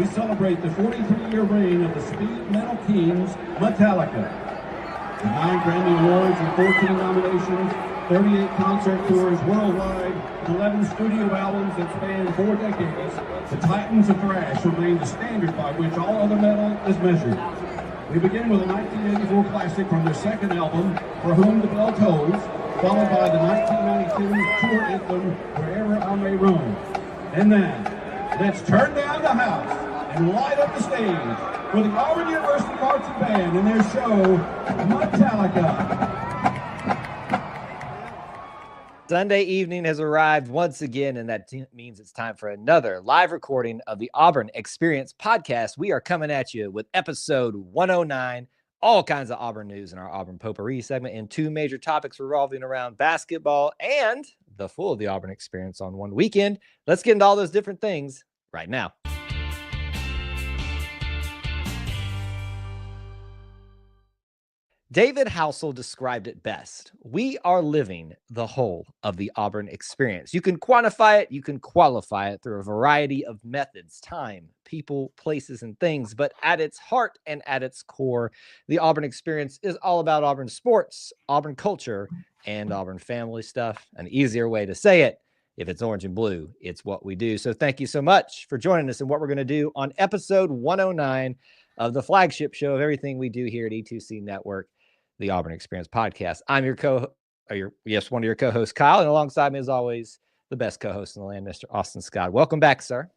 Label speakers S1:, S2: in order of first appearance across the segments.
S1: we celebrate the 43-year reign of the speed metal kings, Metallica. With 9 Grammy Awards and 14 nominations, 38 concert tours worldwide, and 11 studio albums that span 4 decades, the Titans of Thrash remain the standard by which all other metal is measured. We begin with a 1984 classic from their second album, For Whom the Bell Tolls, followed by the 1992 tour anthem, Wherever I May Roam. And then, let's turn down the house and light up the stage for the Auburn University Marching Band and their show, Metallica.
S2: Sunday evening has arrived once again, and that means it's time for another live recording of the Auburn Experience podcast. We are coming at you with episode 109, all kinds of Auburn news in our Auburn potpourri segment, and 2 major topics revolving around basketball and the full of the Auburn Experience on one weekend. Let's get into all those different things right now. David Housel described it best. We are living the whole of the Auburn Experience. You can quantify it, you can qualify it through a variety of methods, time, people, places, and things. But at its heart and at its core, the Auburn Experience is all about Auburn sports, Auburn culture, and Auburn family stuff. An easier way to say it, if it's orange and blue, it's what we do. So thank you so much for joining us in what we're going to do on episode 109 of the flagship show of everything we do here at E2C Network, the Auburn Experience podcast. I'm your one of your co-hosts, Kyle, and alongside me, as always, the best co-host in the land, Mr. Austin Scott. Welcome back, sir.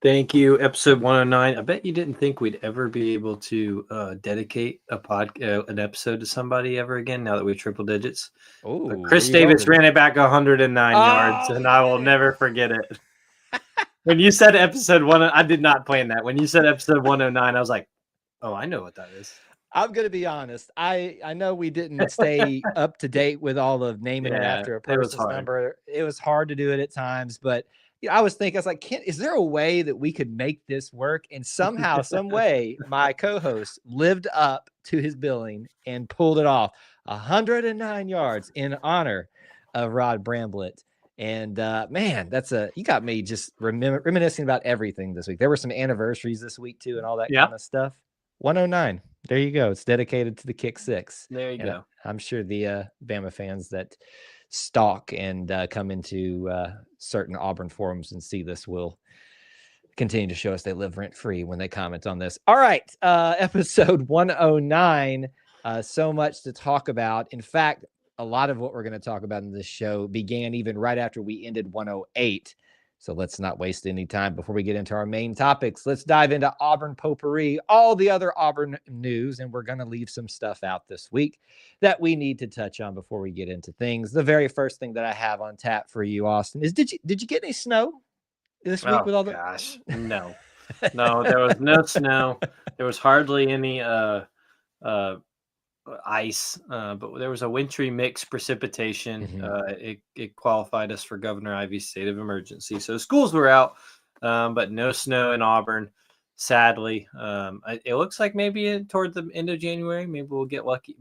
S3: Thank you. Episode 109. I bet you didn't think we'd ever be able to dedicate an episode to somebody ever again now that we've triple digits.
S2: Ooh,
S3: Chris Davis ran it back 109 yards, and I will never forget it. When you said episode 1, I did not plan that. When you said episode 109, I was like, oh, I know what that is.
S2: I'm going to be honest. I know we didn't stay up to date with all of naming it after a person's number. It was hard to do it at times, but I was thinking, I was like, is there a way that we could make this work? And somehow, some way, my co-host lived up to his billing and pulled it off. 109 yards in honor of Rod Bramblett. And man, you got me just reminiscing about everything this week. There were some anniversaries this week too, and all that kind of stuff. 109. There you go. It's dedicated to the Kick Six.
S3: There you go.
S2: I'm sure the Bama fans that stalk and come into certain Auburn forums and see this will continue to show us they live rent-free when they comment on this. All right. Episode 109. So much to talk about. In fact, a lot of what we're going to talk about in this show began even right after we ended 108. So let's not waste any time before we get into our main topics. Let's dive into Auburn potpourri, all the other Auburn news, and we're going to leave some stuff out this week that we need to touch on before we get into things. The very first thing that I have on tap for you, Austin, is did you get any snow this week with all the?
S3: Gosh, no, there was no snow. There was hardly any ice, but there was a wintry mixed precipitation.
S2: Mm-hmm.
S3: It qualified us for Governor Ivey's state of emergency. So schools were out, but no snow in Auburn, sadly. It looks like maybe toward the end of January, maybe we'll get lucky.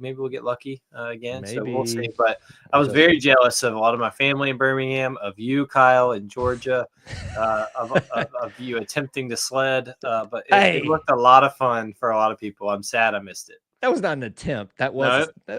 S3: Again. Maybe. So we'll see. But I was very jealous of a lot of my family in Birmingham, of you, Kyle, in Georgia, of you attempting to sled. But it looked a lot of fun for a lot of people. I'm sad I missed it.
S2: That was not an attempt. It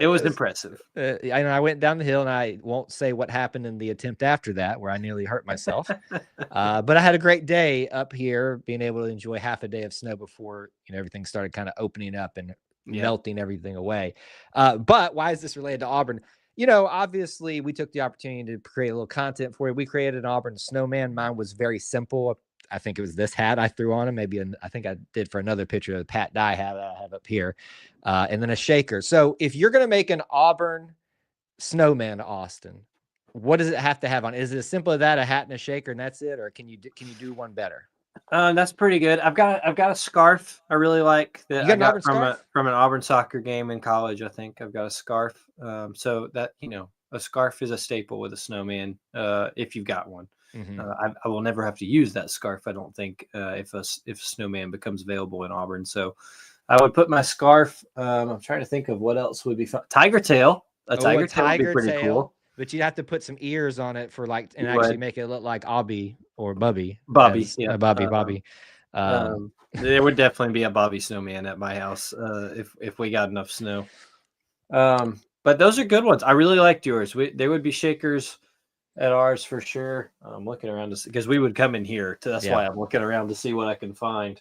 S2: was
S3: impressive.
S2: I went down the hill, and I won't say what happened in the attempt after that, where I nearly hurt myself. But I had a great day up here, being able to enjoy half a day of snow before everything started kind of opening up and melting everything away. But why is this related to Auburn? Obviously, we took the opportunity to create a little content for you. We created an Auburn snowman. Mine was very simple. I think it was this hat I threw on him. I think I did for another picture of the Pat Dye hat that I have up here, and then a shaker. So if you're going to make an Auburn snowman, Austin, what does it have to have on? Is it as simple as that, a hat and a shaker, and that's it, or can you do one better?
S3: That's pretty good. I've got a scarf I really like that I got from an Auburn soccer game in college. I think I've got a scarf. So that a scarf is a staple with a snowman if you've got one.
S2: Mm-hmm.
S3: I will never have to use that scarf, I don't think, if a snowman becomes available in Auburn. So I would put my scarf. I'm trying to think of what else would be fun. Tiger tail. A tiger tail would be pretty cool.
S2: But you'd have to put some ears on it actually make it look like Obby or Bubby.
S3: Bobby.
S2: Bobby.
S3: There would definitely be a Bobby Snowman at my house if we got enough snow. But those are good ones. I really liked yours. There would be shakers at ours for sure. I'm looking around to see, because we would come in here. That's why I'm looking around to see what I can find.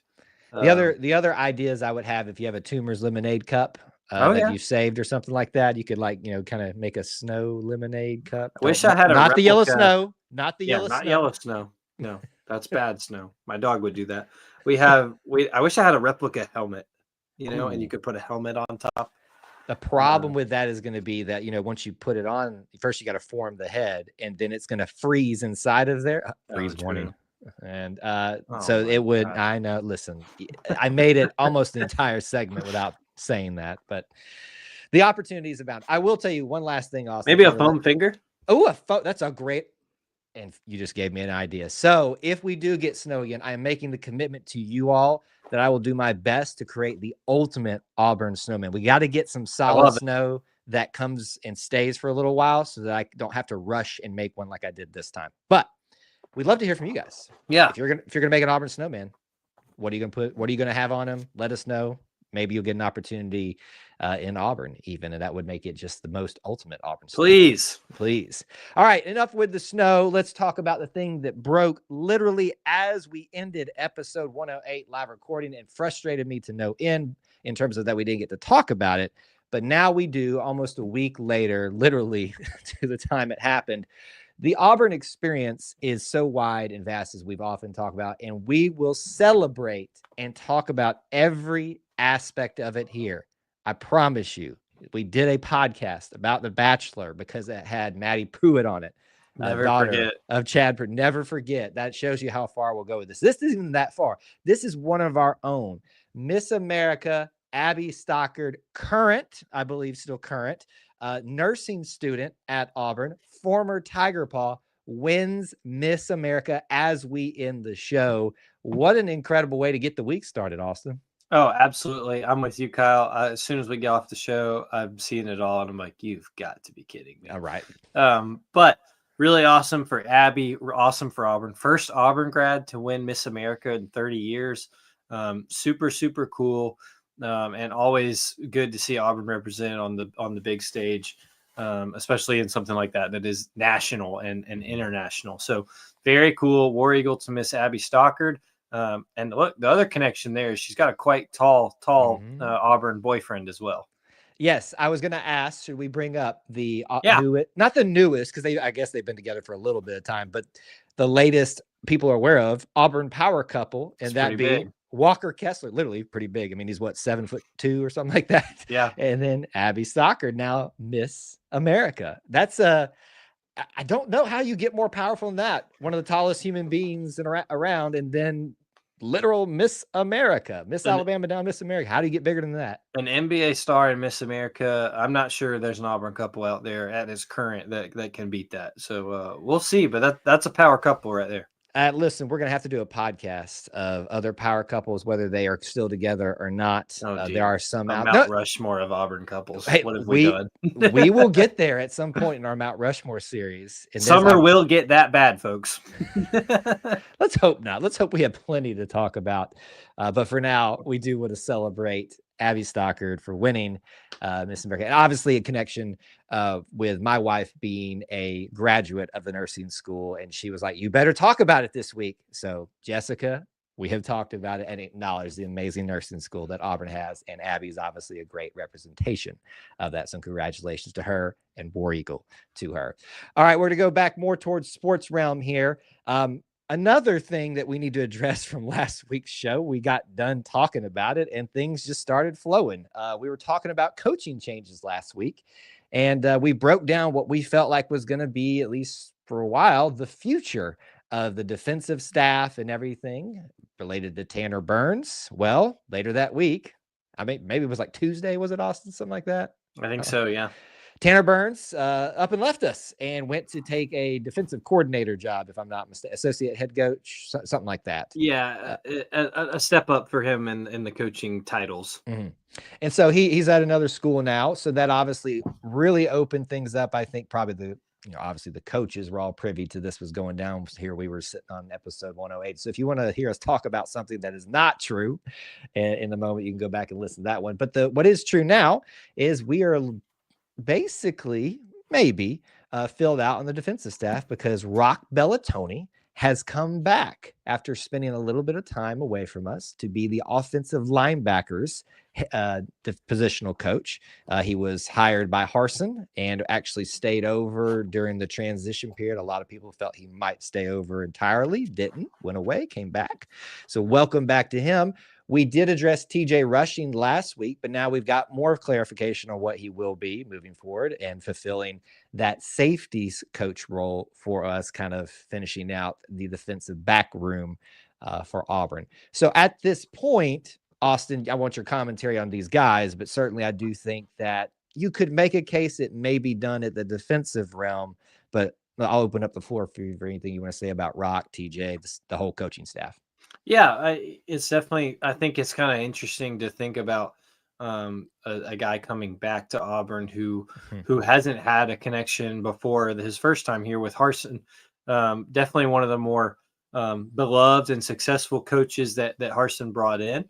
S2: The other ideas I would have, if you have a Tumors lemonade cup that you saved or something like that, you could kind of make a snow lemonade cup.
S3: I wish I had
S2: not the yellow snow, not the yellow
S3: not
S2: snow.
S3: yellow snow. No, that's bad snow. My dog would do that. I wish I had a replica helmet, and you could put a helmet on top.
S2: The problem with that is going to be that, once you put it on, first you got to form the head, and then it's going to freeze inside of there. Freeze warning. And so it would, God. I know, listen, I made it almost an entire segment without saying that, but the opportunities abound. I will tell you one last thing, Austin.
S3: Maybe a foam finger.
S2: Oh, that's a great, and you just gave me an idea. So if we do get snow again, I am making the commitment to you all that I will do my best to create the ultimate Auburn snowman. We got to get some solid snow that comes and stays for a little while so that I don't have to rush and make one like I did this time. But we'd love to hear from you guys.
S3: Yeah.
S2: If you're gonna make an Auburn snowman, what are you gonna put? What are you gonna have on him? Let us know. Maybe you'll get an opportunity in Auburn even, and that would make it just the most ultimate Auburn snowman. Please. All right, enough with the snow. Let's talk about the thing that broke literally as we ended episode 108 live recording and frustrated me to no end in terms of that we didn't get to talk about it. But now we do, almost a week later, literally to the time it happened. The Auburn experience is so wide and vast, as we've often talked about, and we will celebrate and talk about every aspect of it here. I promise you. We did a podcast about The Bachelor because it had Maddie Pruitt on it. Daughter forget. Of Chad Pruitt. Never forget. That shows you how far we'll go with this. This isn't even that far. This is one of our own. Miss America, Abby Stockard, current, I believe still current, nursing student at Auburn, former Tiger Paw, wins Miss America as we end the show. What an incredible way to get the week started, Austin.
S3: Oh, absolutely. I'm with you, Kyle. As soon as we get off the show, I'm seeing it all, and I'm like, you've got to be kidding me.
S2: All right.
S3: But really awesome for Abby, awesome for Auburn. First Auburn grad to win Miss America in 30 years. Super, super cool. And always good to see Auburn represented on the big stage, especially in something like that is national and international. So very cool. War Eagle to Miss Abby Stockard. And look, the other connection there is she's got a quite tall Auburn boyfriend as well.
S2: Yes, I was going to ask, should we bring up the not the newest, because I guess they've been together for a little bit of time, but the latest people are aware of Auburn power couple, and that being big. Walker Kessler, literally pretty big. I mean, he's what, 7'2" or something like that.
S3: Yeah.
S2: And then Abby Stockard, now Miss America. That's I don't know how you get more powerful than that. One of the tallest human beings around, and then literal Miss America, Miss Alabama down Miss America. How do you get bigger than that?
S3: An NBA star and Miss America. I'm not sure there's an Auburn couple out there at its current that can beat that. So we'll see, but that's a power couple right there.
S2: Listen, we're going to have to do a podcast of other power couples, whether they are still together or not. There are some out
S3: Mount Rushmore of Auburn couples.
S2: Hey,
S3: what have we done?
S2: We will get there at some point in our Mount Rushmore series. And
S3: summer will get that bad, folks.
S2: Let's hope not. Let's hope we have plenty to talk about. But for now, we do want to celebrate Abby Stockard for winning Miss America. And obviously a connection with my wife being a graduate of the nursing school. And she was like, you better talk about it this week. So Jessica, we have talked about it and acknowledged the amazing nursing school that Auburn has. And Abby's obviously a great representation of that. So congratulations to her, and War Eagle to her. All right, we're going to go back more towards sports realm here. Another thing that we need to address from last week's show, we got done talking about it and things just started flowing. We were talking about coaching changes last week, and we broke down what we felt like was going to be, at least for a while, the future of the defensive staff and everything related to Tanner Burns. Well, later that week, I mean, maybe it was like Tuesday, was it, Austin? Something like that?
S3: I think so, yeah.
S2: Tanner Burns up and left us and went to take a defensive coordinator job, if I'm not mistaken, associate head coach, something like that.
S3: Yeah, a step up for him in the coaching titles.
S2: Mm-hmm. And so he's at another school now. So that obviously really opened things up. I think probably obviously the coaches were all privy to this was going down here. We were sitting on episode 108. So if you want to hear us talk about something that is not true in the moment, you can go back and listen to that one. But what is true now is we are basically maybe filled out on the defensive staff because Rock Bellatoni has come back after spending a little bit of time away from us to be the offensive linebackers the positional coach. He was hired by Harsin and actually stayed over during the transition period. A lot of people felt he might stay over entirely, didn't, went away, came back. So welcome back to him. We did address TJ Rushing last week, but now we've got more clarification on what he will be moving forward and fulfilling that safeties coach role for us, kind of finishing out the defensive back room for Auburn. So at this point, Austin, I want your commentary on these guys, but certainly I do think that you could make a case it may be done at the defensive realm, but I'll open up the floor for you for anything you want to say about Rock, TJ, the whole coaching staff.
S3: Yeah, it's definitely, I think it's kind of interesting to think about a guy coming back to Auburn who hasn't had a connection before his first time here with Harsin. Definitely one of the more beloved and successful coaches that Harsin brought in.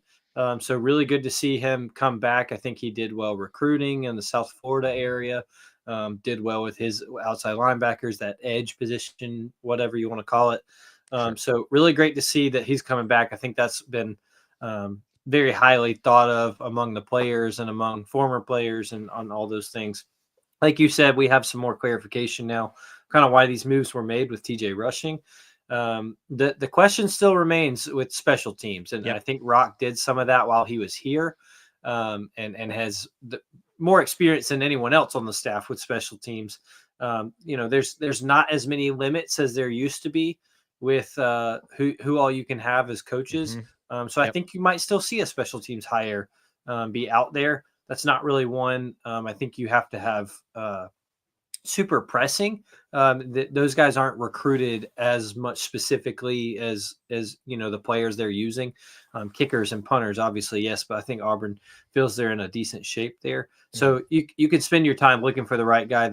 S3: So really good to see him come back. I think he did well recruiting in the South Florida area, did well with his outside linebackers, that edge position, whatever you want to call it.
S2: Sure.
S3: So really great to see that he's coming back. I think that's been very highly thought of among the players and among former players and on all those things. Like you said, we have some more clarification now, kind of why these moves were made with TJ Rushing. The question still remains with special teams. And I think Rock did some of that while he was here and has more experience than anyone else on the staff with special teams. There's not as many limits as there used to be with who all you can have as coaches. So I think you might still see a special teams hire be out there. That's not really one. I think you have to have super pressing. Those guys aren't recruited as much specifically as the players they're using. Kickers and punters, obviously, yes, but I think Auburn feels they're in a decent shape there. So you can spend your time looking for the right guy,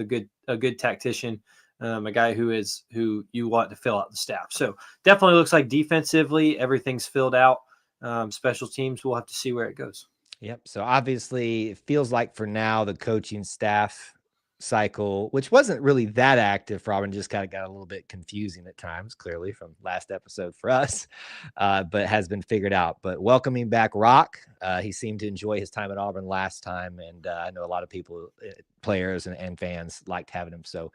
S3: a good tactician, a guy who you want to fill out the staff. So definitely looks like defensively everything's filled out. Special teams, we'll have to see where it goes.
S2: Yep. So obviously it feels like for now the coaching staff cycle, which wasn't really that active for Auburn, just kind of got a little bit confusing at times, clearly from last episode for us, but has been figured out. But welcoming back Rock, he seemed to enjoy his time at Auburn last time, and I know a lot of people, players and fans, liked having him. So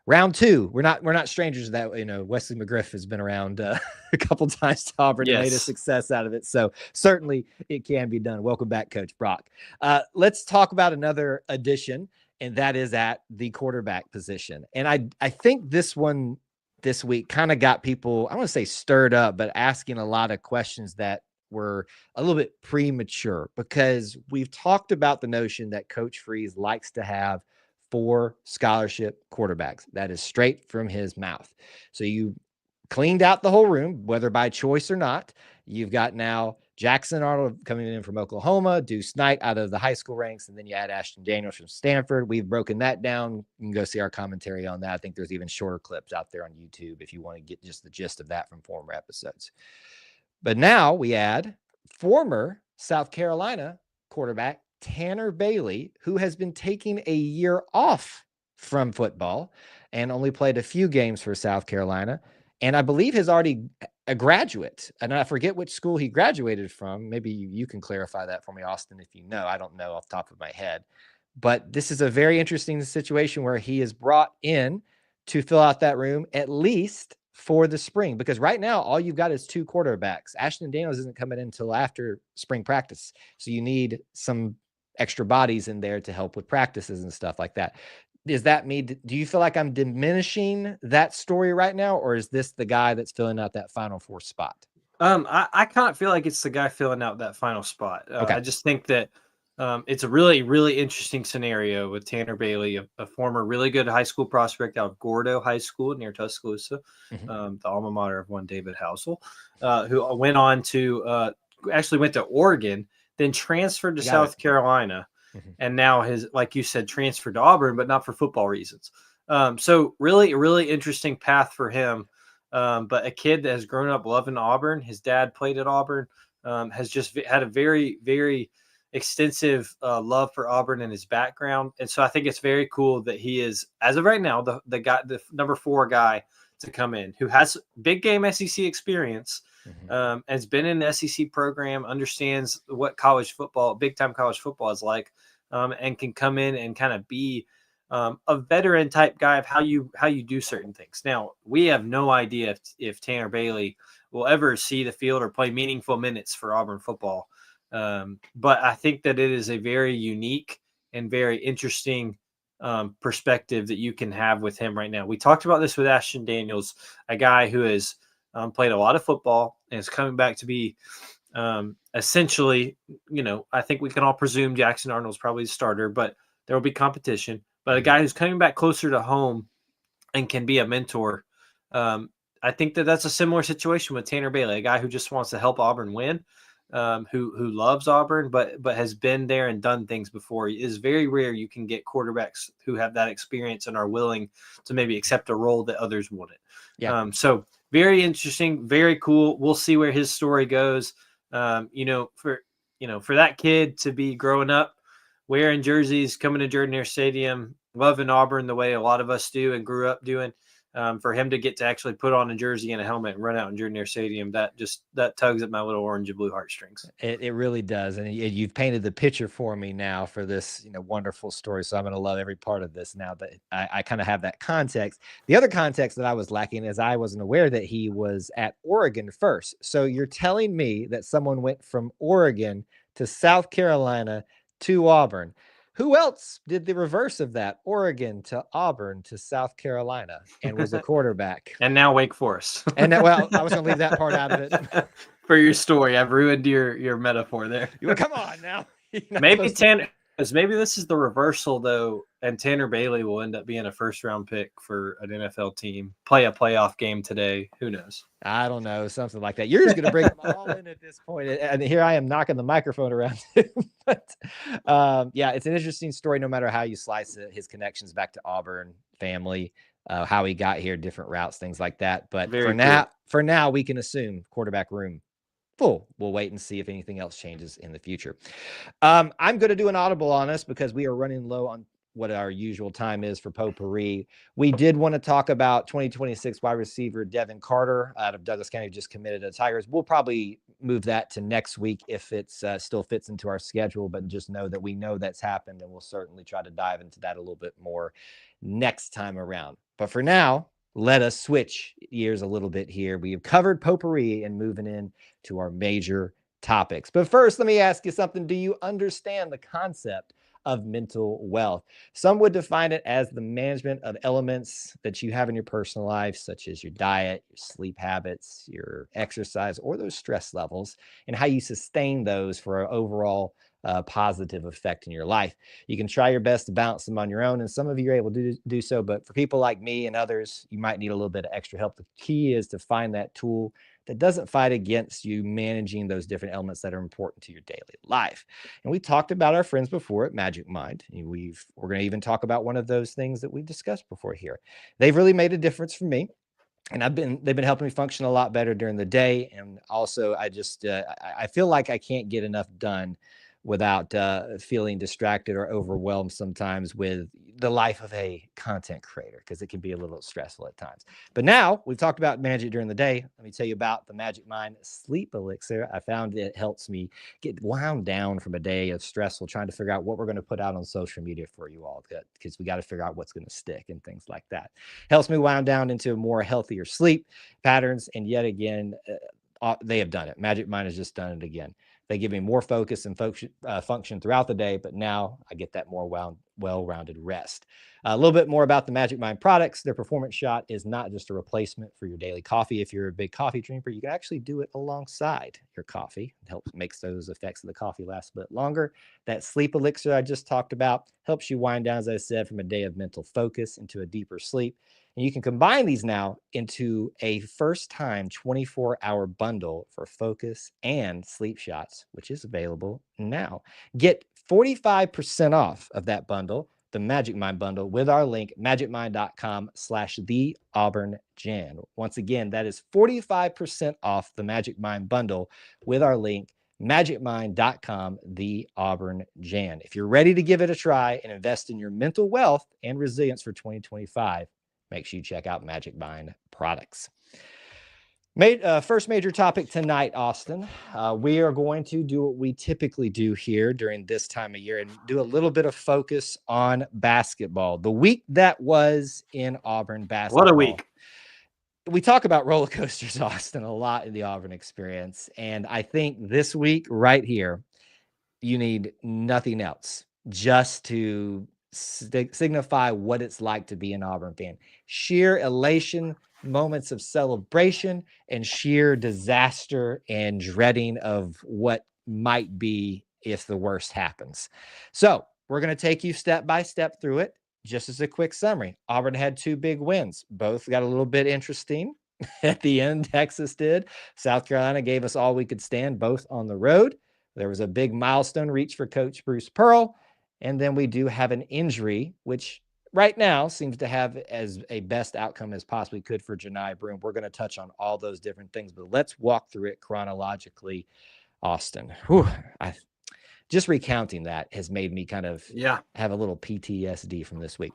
S2: round two, we're not strangers to that. Wesley McGriff has been around a couple times to Auburn and made a success out of it. So certainly it can be done. Welcome back, Coach Brock. Let's talk about another addition, and that is at the quarterback position. And I think this one this week kind of got people, I want to say stirred up, but asking a lot of questions that were a little bit premature, because we've talked about the notion that Coach Freeze likes to have 4 scholarship quarterbacks. That is straight from his mouth. So you cleaned out the whole room, whether by choice or not. You've got now Jackson Arnold coming in from Oklahoma, Deuce Knight out of the high school ranks, and then you add Ashton Daniels from Stanford. We've broken that down. You can go see our commentary on that. I think there's even shorter clips out there on YouTube if you want to get just the gist of that from former episodes. But now we add former South Carolina quarterback Tanner Bailey, who has been taking a year off from football and only played a few games for South Carolina. And I believe is already a graduate. And I forget which school he graduated from. Maybe you can clarify that for me, Austin, if you know. I don't know off the top of my head. But this is a very interesting situation where he is brought in to fill out that room, at least for the spring, because right now all you've got is 2 quarterbacks. Ashton Daniels isn't coming in until after spring practice. So you need some extra bodies in there to help with practices and stuff like that. Is that me? Do you feel like I'm diminishing that story right now, or is this the guy that's filling out that Final Four spot?
S3: I kind of feel like it's the guy filling out that final spot.
S2: Okay.
S3: I just think that it's a really, really interesting scenario with Tanner Bailey, a former really good high school prospect out of Gordo High School near Tuscaloosa, the alma mater of one David Housel, who went on to actually went to Oregon, then transferred to South Carolina, and now has, like you said, transferred to Auburn, but not for football reasons. So really, really interesting path for him. But a kid that has grown up loving Auburn, his dad played at Auburn, has just had a very, very extensive love for Auburn in his background. And so I think it's very cool that he is, as of right now, the number 4 guy to come in who has big game SEC experience, has been in the SEC program, understands what college football, big time college football is like, and can come in and kind of be a veteran type guy of how you do certain things. Now, we have no idea if Tanner Bailey will ever see the field or play meaningful minutes for Auburn football. But I think that it is a very unique and very interesting perspective that you can have with him right now. We talked about this with Ashton Daniels, a guy who has played a lot of football and is coming back to be essentially, I think we can all presume Jackson Arnold's probably the starter, but there will be competition. But a guy who's coming back closer to home and can be a mentor. I think that that's a similar situation with Tanner Bailey, a guy who just wants to help Auburn win, who loves Auburn, but has been there and done things before. It is very rare you can get quarterbacks who have that experience and are willing to maybe accept a role that others wouldn't.
S2: Yeah.
S3: So very interesting, very cool. We'll see where his story goes. For that kid to be growing up, wearing jerseys, coming to Jordan Hare Stadium, loving Auburn the way a lot of us do and grew up doing, for him to get to actually put on a jersey and a helmet and run out in Jordan Hare Stadium, that tugs at my little orange and blue heartstrings.
S2: It really does. And you've painted the picture for me now for this, wonderful story. So I'm going to love every part of this now that I kind of have that context. The other context that I was lacking is I wasn't aware that he was at Oregon first. So you're telling me that someone went from Oregon to South Carolina to Auburn. Who else did the reverse of that? Oregon to Auburn to South Carolina and was a quarterback.
S3: And now Wake Forest.
S2: And now, well, I was going to leave that part out of it.
S3: For your story, I've ruined your metaphor there.
S2: Come on now.
S3: Maybe maybe this is the reversal though, and Tanner Bailey will end up being a first-round pick for an NFL team. Play a playoff game today. Who knows?
S2: I don't know, something like that. You're just going to bring them all in at this point, and here I am knocking the microphone around. But yeah, it's an interesting story. No matter how you slice it, his connections back to Auburn family, how he got here, different routes, things like that. But for now, we can assume quarterback room full. We'll wait and see if anything else changes in the future. I'm going to do an audible on us because we are running low on what our usual time is for potpourri. We did want to talk about 2026 wide receiver Devin Carter out of Douglas County, who just committed to the Tigers. We'll probably move that to next week if it's still fits into our schedule, but just know that we know that's happened, and we'll certainly try to dive into that a little bit more next time around. But for now, let us switch gears a little bit here. We have covered potpourri and moving in to our major topics. But first, let me ask you something. Do you understand the concept of mental wealth? Some would define it as the management of elements that you have in your personal life, such as your diet, your sleep habits, your exercise, or those stress levels, and how you sustain those for an overall positive effect in your life. You can try your best to balance them on your own, and some of you are able to do so, but for people like me and others, you might need a little bit of extra help. The key is to find that tool that doesn't fight against you managing those different elements that are important to your daily life. And we talked about our friends before at Magic Mind. We're going to even talk about one of those things that we discussed before here. They've really made a difference for me. And they've been helping me function a lot better during the day. And also I feel like I can't get enough done without feeling distracted or overwhelmed sometimes with the life of a content creator, because it can be a little stressful at times. But now we've talked about managing during the day. Let me tell you about the Magic Mind Sleep Elixir. I found it helps me get wound down from a day of stressful trying to figure out what we're going to put out on social media for you all, because we got to figure out what's going to stick and things like that. Helps me wound down into a more healthier sleep patterns. And yet again, they have done it. Magic Mind has just done it again. They give me more focus and function throughout the day, but now I get that more well-rounded rest. A little bit more about the Magic Mind products. Their performance shot is not just a replacement for your daily coffee. If you're a big coffee drinker, you can actually do it alongside your coffee. It makes those effects of the coffee last a bit longer. That sleep elixir I just talked about helps you wind down, as I said, from a day of mental focus into a deeper sleep. And you can combine these now into a first-time 24-hour bundle for focus and sleep shots, which is available now. Get 45% off of that bundle the Magic Mind bundle with our link, magicmind.com/theauburnjan. Once again, that is 45% off the Magic Mind bundle with our link, magicmind.com/theauburnjan. If you're ready to give it a try and invest in your mental wealth and resilience for 2025, make sure you check out Magic Mind products. First major topic tonight, Austin. We are going to do what we typically do here during this time of year and do a little bit of focus on basketball. The week that was in Auburn basketball.
S3: What a week.
S2: We talk about roller coasters, Austin, a lot in the Auburn Experience. And I think this week right here, you need nothing else just to signify what it's like to be an Auburn fan. Sheer elation, moments of celebration, and sheer disaster and dreading of what might be if the worst happens. So we're going to take you step by step through it. Just as a quick summary, Auburn had 2 big wins. Both got a little bit interesting at the end. Texas did. South Carolina gave us all we could stand, both on the road. There was a big milestone reach for Coach Bruce Pearl. And then we do have an injury, which right now seems to have as a best outcome as possibly could for Janai Broome. We're going to touch on all those different things, but let's walk through it chronologically, Austin. Just recounting that has made me kind of have a little PTSD from this week.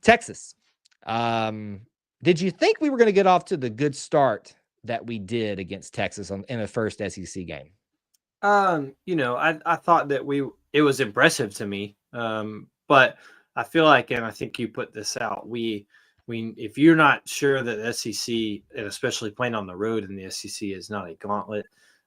S2: Texas. Did you think we were going to get off to the good start that we did against Texas in the first SEC game?
S3: I thought that it was impressive to me. But I feel like, and I think you put this out, if you're not sure that the SEC, and especially playing on the road in the SEC, is not a gauntlet,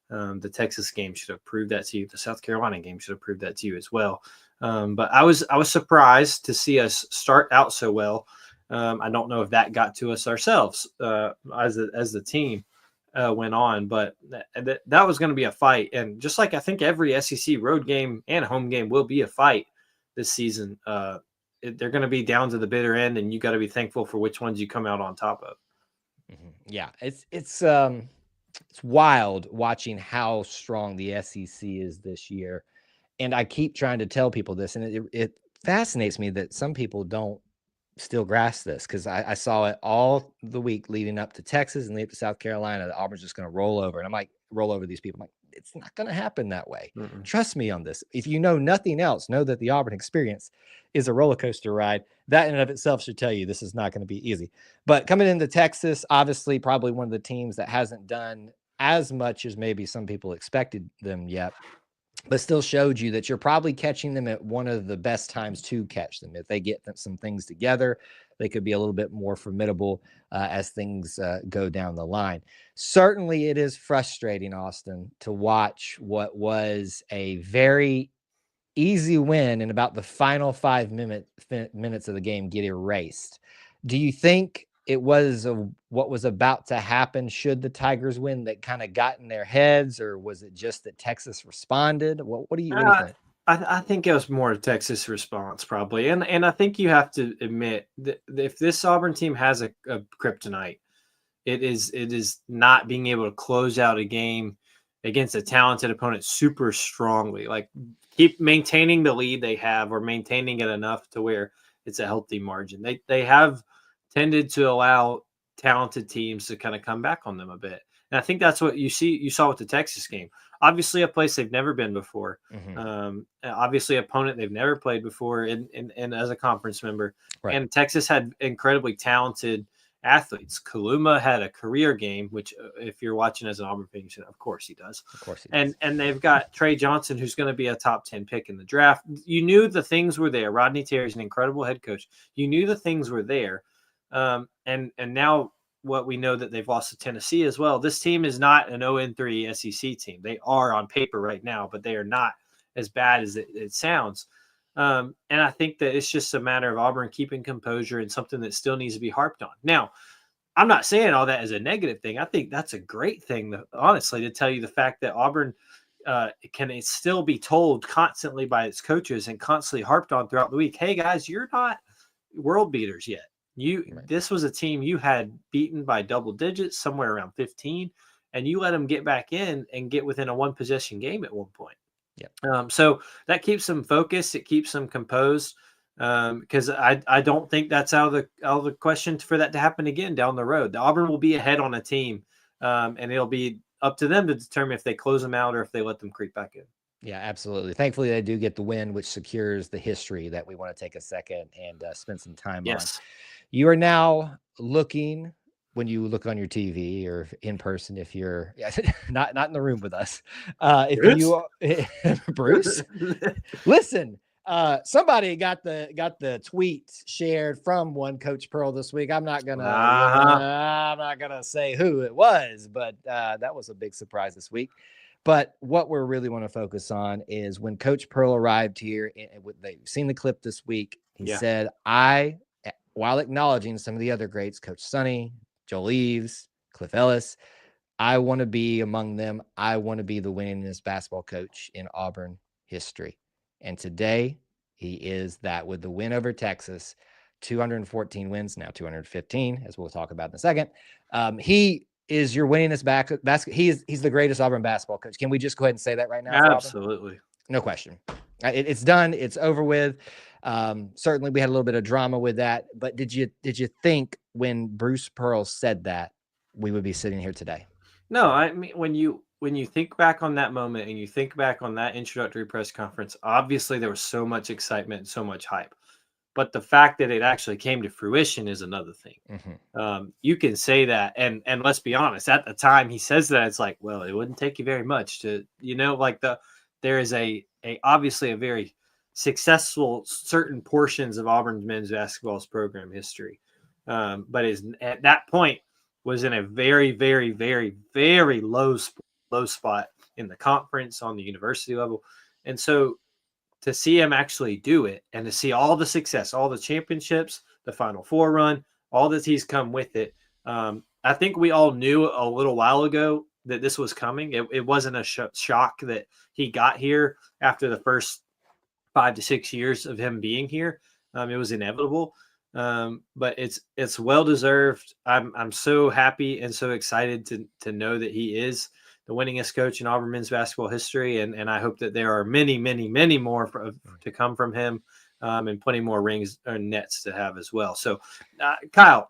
S3: the Texas game should have proved that to you. The South Carolina game should have proved that to you as well. But I was surprised to see us start out so well. I don't know if that got to us ourselves as the team went on, but that was going to be a fight. And just like I think every SEC road game and home game will be a fight this season, they're going to be down to the bitter end, and you got to be thankful for which ones you come out on top of.
S2: Mm-hmm. Yeah, it's wild watching how strong the SEC is this year. And I keep trying to tell people this, and it fascinates me that some people don't still grasp this, because I saw it all the week leading up to Texas and leading up to South Carolina. The Auburn's just going to roll over. And I'm like, roll over these people. I'm like, it's not going to happen that way. Mm-mm. Trust me on this. If you know nothing else, know that the Auburn Experience is a roller coaster ride. That in and of itself should tell you this is not going to be easy. But coming into Texas, obviously probably one of the teams that hasn't done as much as maybe some people expected them yet, but still showed you that you're probably catching them at one of the best times to catch them. If they get some things together, they could be a little bit more formidable as things go down the line. Certainly it is frustrating, Austin, to watch what was a very easy win in about the final 5 minutes of the game get erased. Do you think it was what was about to happen should the Tigers win that kind of got in their heads, or was it just that Texas responded? What do you think?
S3: I think it was more a Texas response probably. And I think you have to admit that if this Auburn team has a kryptonite, it is not being able to close out a game against a talented opponent super strongly. Like, keep maintaining the lead they have, or maintaining it enough to where it's a healthy margin. They have tended to allow talented teams to kind of come back on them a bit. And I think that's what you saw with the Texas game. Obviously a place they've never been before. Mm-hmm. Obviously opponent they've never played before and as a conference member. Right. And Texas had incredibly talented athletes. Kaluma had a career game, which if you're watching as an Auburn fan, you should, of course he does.
S2: Of course he does.
S3: And they've got Trey Johnson, who's going to be a top 10 pick in the draft. You knew the things were there. Rodney Terry's an incredible head coach. You knew the things were there. And now what we know that they've lost to Tennessee as well. This team is not an 0-3 SEC team. They are on paper right now, but they are not as bad as it sounds. And I think that it's just a matter of Auburn keeping composure and something that still needs to be harped on. Now, I'm not saying all that as a negative thing. I think that's a great thing, honestly, to tell you the fact that Auburn can still be told constantly by its coaches and constantly harped on throughout the week, hey, guys, you're not world beaters yet. This was a team you had beaten by double digits, somewhere around 15, and you let them get back in and get within a one-possession game at one point.
S2: Yeah.
S3: So that keeps them focused. It keeps them composed. because I don't think that's out of the question for that to happen again down the road. The Auburn will be ahead on a team, and it'll be up to them to determine if they close them out or if they let them creep back in.
S2: Yeah, absolutely. Thankfully, they do get the win, which secures the history that we want to take a second and spend some time on. You are now looking, when you look on your TV or in person, if you're not in the room with us, Bruce, listen, somebody got the tweet shared from one Coach Pearl this week. I'm not gonna say who it was, but that was a big surprise this week. But what we really want to focus on is when Coach Pearl arrived here, they've seen the clip this week. He said, while acknowledging some of the other greats, Coach Sonny, Joel Eves, Cliff Ellis, I want to be among them. I want to be the winningest basketball coach in Auburn history. And today he is that with the win over Texas, 214 wins, now 215, as we'll talk about in a second. He is your winningest basket. He's the greatest Auburn basketball coach. Can we just go ahead and say that right now?
S3: Absolutely.
S2: No question. It's done. It's over with. Certainly we had a little bit of drama with that, but did you think when Bruce Pearl said that we would be sitting here today?
S3: No, I mean, when you think back on that moment and you think back on that introductory press conference, obviously there was so much excitement and so much hype. But the fact that it actually came to fruition is another thing.
S2: Mm-hmm.
S3: You can say that, and let's be honest. At the time he says that, it's like, well, it wouldn't take you very much to, there is obviously a very successful certain portions of Auburn's men's basketball's program history, but is at that point was in a very, very, very, very low spot in the conference on the university level, and so to see him actually do it and to see all the success, all the championships, the Final Four run, all that he's come with it. I think we all knew a little while ago that this was coming. It wasn't a shock that he got here after the first 5 to 6 years of him being here. It was inevitable, but it's well-deserved. I'm so happy and so excited to know that he is the winningest coach in Auburn men's basketball history. And I hope that there are many, many, many more to come from him, and plenty more rings or nets to have as well. So, Kyle,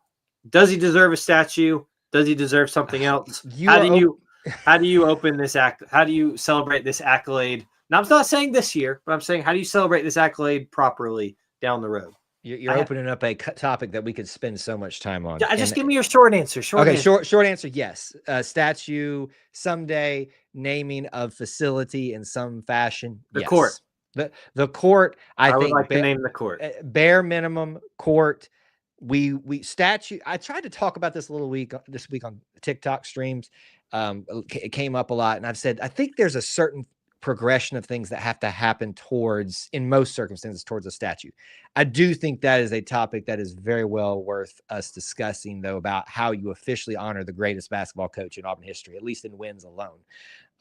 S3: does he deserve a statue? Does he deserve something else? How do you open this act? How do you celebrate this accolade? Now, I'm not saying this year, but I'm saying, how do you celebrate this accolade properly down the road?
S2: You're opening up a topic that we could spend so much time on.
S3: Just give me your short answer. Short
S2: answer. Yes. Statue someday, naming of facility in some fashion.
S3: The court.
S2: The court. I think
S3: would like to name the court.
S2: Bare minimum court. We statue. I tried to talk about this this week on TikTok streams. It came up a lot, and I've said I think there's a certain progression of things that have to happen in most circumstances, towards a statue. I do think that is a topic that is very well worth us discussing, though, about how you officially honor the greatest basketball coach in Auburn history, at least in wins alone.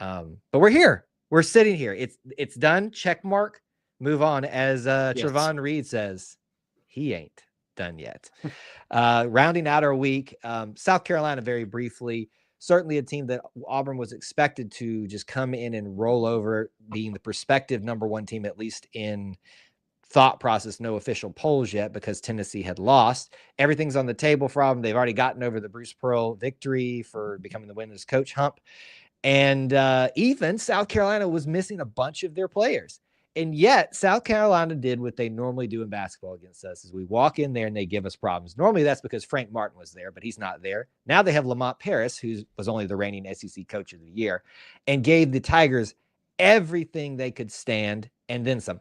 S2: But we're here. We're sitting here. It's done. Check mark. Move on. As Trevon Reed says, he ain't done yet. Rounding out our week, South Carolina, very briefly. Certainly a team that Auburn was expected to just come in and roll over, being the prospective #1 team, at least in thought process. No official polls yet because Tennessee had lost. Everything's on the table for Auburn. They've already gotten over the Bruce Pearl victory for becoming the winningest coach hump. And even South Carolina was missing a bunch of their players. And yet South Carolina did what they normally do in basketball against us, is we walk in there and they give us problems. Normally that's because Frank Martin was there, but he's not there. Now they have Lamont Paris, who was only the reigning SEC coach of the year, and gave the Tigers everything they could stand and then some.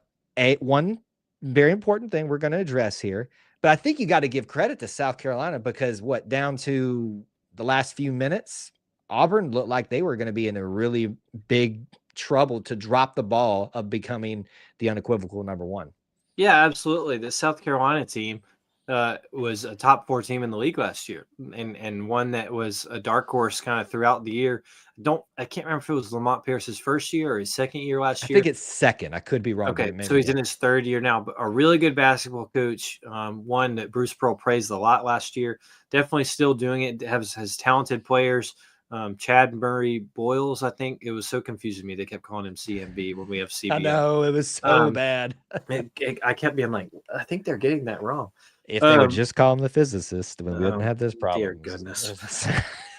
S2: One very important thing we're going to address here, but I think you got to give credit to South Carolina because down to the last few minutes, Auburn looked like they were going to be in a really big trouble to drop the ball of becoming the unequivocal #1.
S3: Yeah, absolutely. The South Carolina team was a top 4 team in the league last year, and one that was a dark horse kind of throughout the year. I can't remember if it was Lamont Pierce's first year or his second year last year.
S2: I think it's second. I could be wrong.
S3: Okay, so he's in his third year now, but a really good basketball coach, one that Bruce Pearl praised a lot last year. Definitely still doing it. Has talented players. Chad Murray Boyles, I think. It was so confusing to me. They kept calling him CMB when we have CBO.
S2: I know, it was so bad.
S3: I kept being like, I think they're getting that wrong.
S2: If they would just call him the physicist, we wouldn't have this problem.
S3: Dear goodness.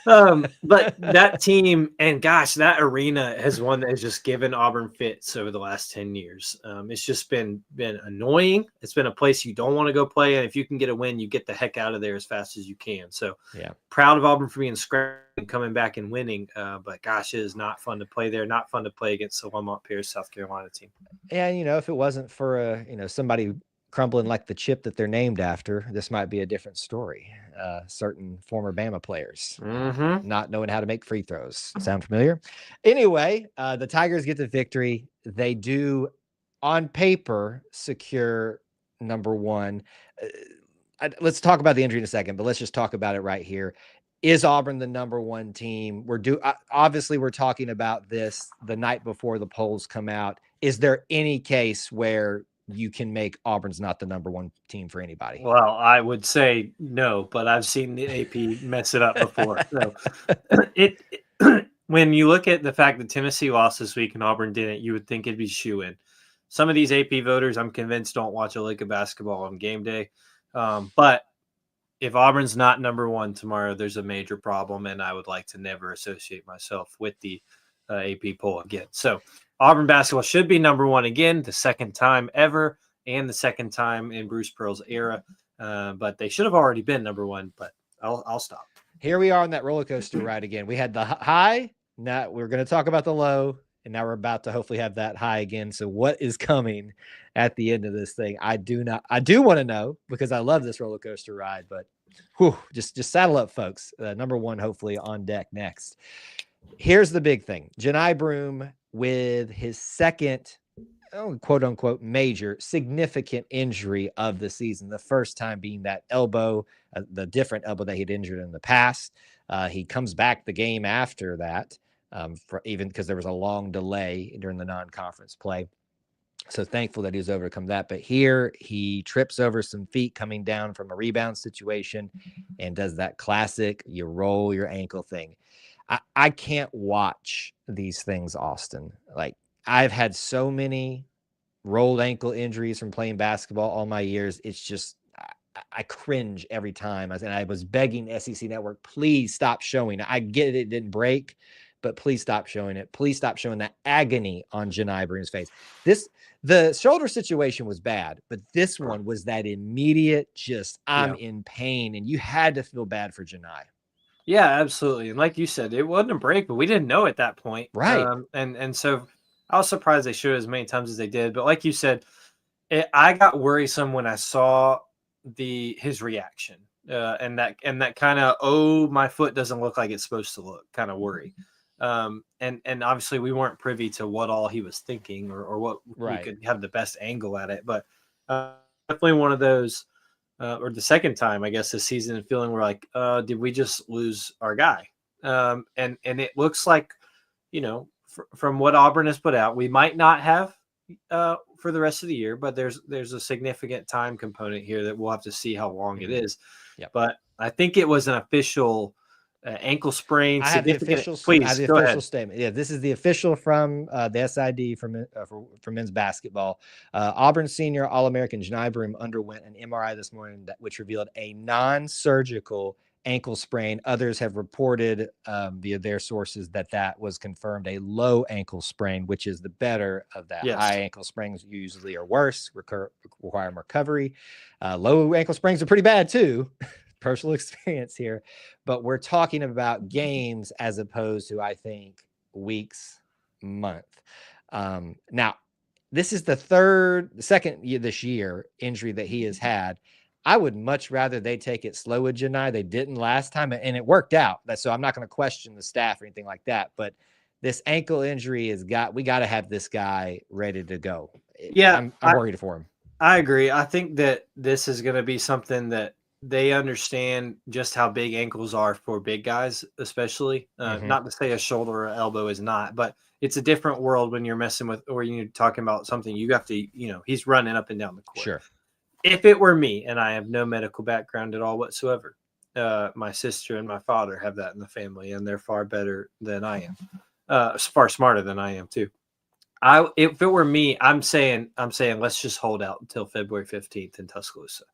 S3: But that team, and gosh, that arena has one that has just given Auburn fits over the last 10 years. It's just been annoying. It's been a place you don't want to go play. And if you can get a win, you get the heck out of there as fast as you can. So
S2: yeah,
S3: proud of Auburn for being scrapping and coming back and winning. But gosh, it is not fun to play there. Not fun to play against the Lamont Pierce, South Carolina team.
S2: And, if it wasn't for, somebody crumbling like the chip that they're named after, this might be a different story. Certain former Bama players not knowing how to make free throws. Sound familiar? Anyway, the Tigers get the victory. They do, on paper, secure number one. Let's talk about the injury in a second, but let's just talk about it right here. Is Auburn the number one team? Obviously we're talking about this the night before the polls come out. Is there any case where you can make Auburn's not the number one team for anybody?
S3: Well, I would say no, but I've seen the AP mess it up before. So when you look at the fact that Tennessee lost this week and Auburn didn't, you would think it'd be shoo-in. Some of these AP voters, I'm convinced, don't watch a lick of basketball on game day. But if Auburn's not number one tomorrow, there's a major problem, and I would like to never associate myself with the AP poll again. So Auburn basketball should be number one again, the second time ever, and the second time in Bruce Pearl's era. But they should have already been number one, but I'll stop.
S2: Here we are on that roller coaster ride again. We had the high. Now we're going to talk about the low, and now we're about to hopefully have that high again. So what is coming at the end of this thing? I do want to know, because I love this roller coaster ride, but just saddle up, folks. Number one, hopefully on deck next. Here's the big thing. Johni Broome with his second, quote unquote, major significant injury of the season. The first time being that elbow, the different elbow that he'd injured in the past. He comes back the game after that, even because there was a long delay during the non-conference play. So thankful that he was overcome that. But here he trips over some feet coming down from a rebound situation and does that classic, you roll your ankle thing. I can't watch these things, Austin. Like, I've had so many rolled ankle injuries from playing basketball all my years. It's just, I cringe every time. And I was begging E2C Network, please stop showing it. I get it didn't break, but please stop showing it. Please stop showing that agony on Johni Broome's face. The shoulder situation was bad, but this one was that immediate, just I'm in pain, and you had to feel bad for Johni.
S3: Yeah, absolutely. And like you said, it wasn't a break, but we didn't know at that point.
S2: Right.
S3: And so I was surprised they showed it as many times as they did. But like you said, I got worrisome when I saw his reaction and that kind of, my foot doesn't look like it's supposed to look, kind of worry. And obviously we weren't privy to what all he was thinking or what we could have the best angle at it. But definitely one of those. Or the second time, I guess, this season, and feeling we're like, did we just lose our guy? And it looks like, from what Auburn has put out, we might not have for the rest of the year, but there's a significant time component here that we'll have to see how long it is.
S2: Yep.
S3: But I think it was an official ankle sprain.
S2: I have the official statement. Yeah, this is the official from the SID for men's basketball. Auburn senior All-American Johni Broome underwent an MRI this morning which revealed a non-surgical ankle sprain. Others have reported via their sources that was confirmed a low ankle sprain, which is the better of that. Yes. High ankle sprains usually are worse, require recovery. Low ankle sprains are pretty bad too. Personal experience here, but we're talking about games as opposed to, I think, weeks, month. Now, this is the second this year injury that he has had. I would much rather they take it slow with Johni. They didn't last time, and it worked out. So I'm not going to question the staff or anything like that. But this ankle injury we got to have this guy ready to go. Yeah, I'm worried for him.
S3: I agree. I think that this is going to be something that they understand just how big ankles are for big guys, especially. Not to say a shoulder or elbow is not, but it's a different world when you're messing with, or you're talking about something you have to, he's running up and down the court.
S2: Sure.
S3: If it were me, and I have no medical background at all whatsoever, my sister and my father have that in the family, and they're far better than I am. Far smarter than I am too. If it were me, I'm saying let's just hold out until February 15th in Tuscaloosa.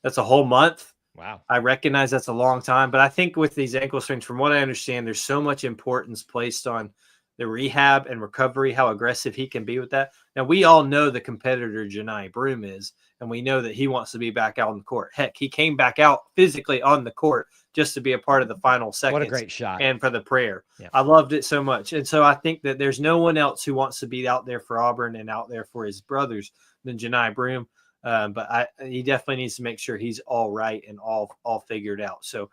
S3: That's a whole month.
S2: Wow.
S3: I recognize that's a long time, but I think with these ankle sprains, from what I understand, there's so much importance placed on the rehab and recovery, how aggressive he can be with that. Now, we all know the competitor Janai Broom is, and we know that he wants to be back out on the court. Heck, he came back out physically on the court just to be a part of the final seconds.
S2: What a great shot.
S3: And for the prayer.
S2: Yeah.
S3: I loved it so much. And so I think that there's no one else who wants to be out there for Auburn and out there for his brothers than Janai Broom. But he definitely needs to make sure he's all right and all figured out. So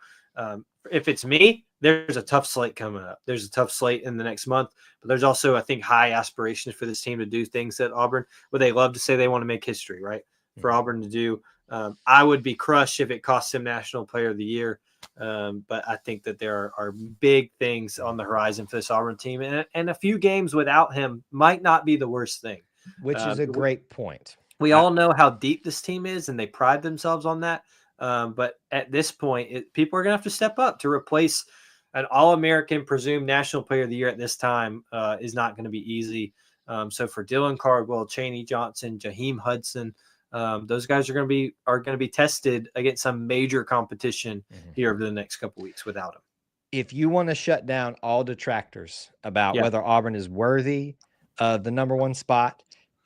S3: if it's me, there's a tough slate coming up. There's a tough slate in the next month, but there's also, I think, high aspirations for this team to do things at Auburn where they love to say they want to make history, right? For Auburn to do. I would be crushed if it costs him National Player of the Year. But I think that there are big things on the horizon for this Auburn team, and a few games without him might not be the worst thing.
S2: Which is a great point.
S3: We all know how deep this team is, and they pride themselves on that. But at this point, people are going to have to step up to replace an All-American presumed National Player of the Year at this time is not going to be easy. So for Dylan Cardwell, Chaney Johnson, Jaheim Hudson, those guys are going to be tested against some major competition here over the next couple of weeks without him.
S2: If you want to shut down all detractors about whether Auburn is worthy of the #1 spot,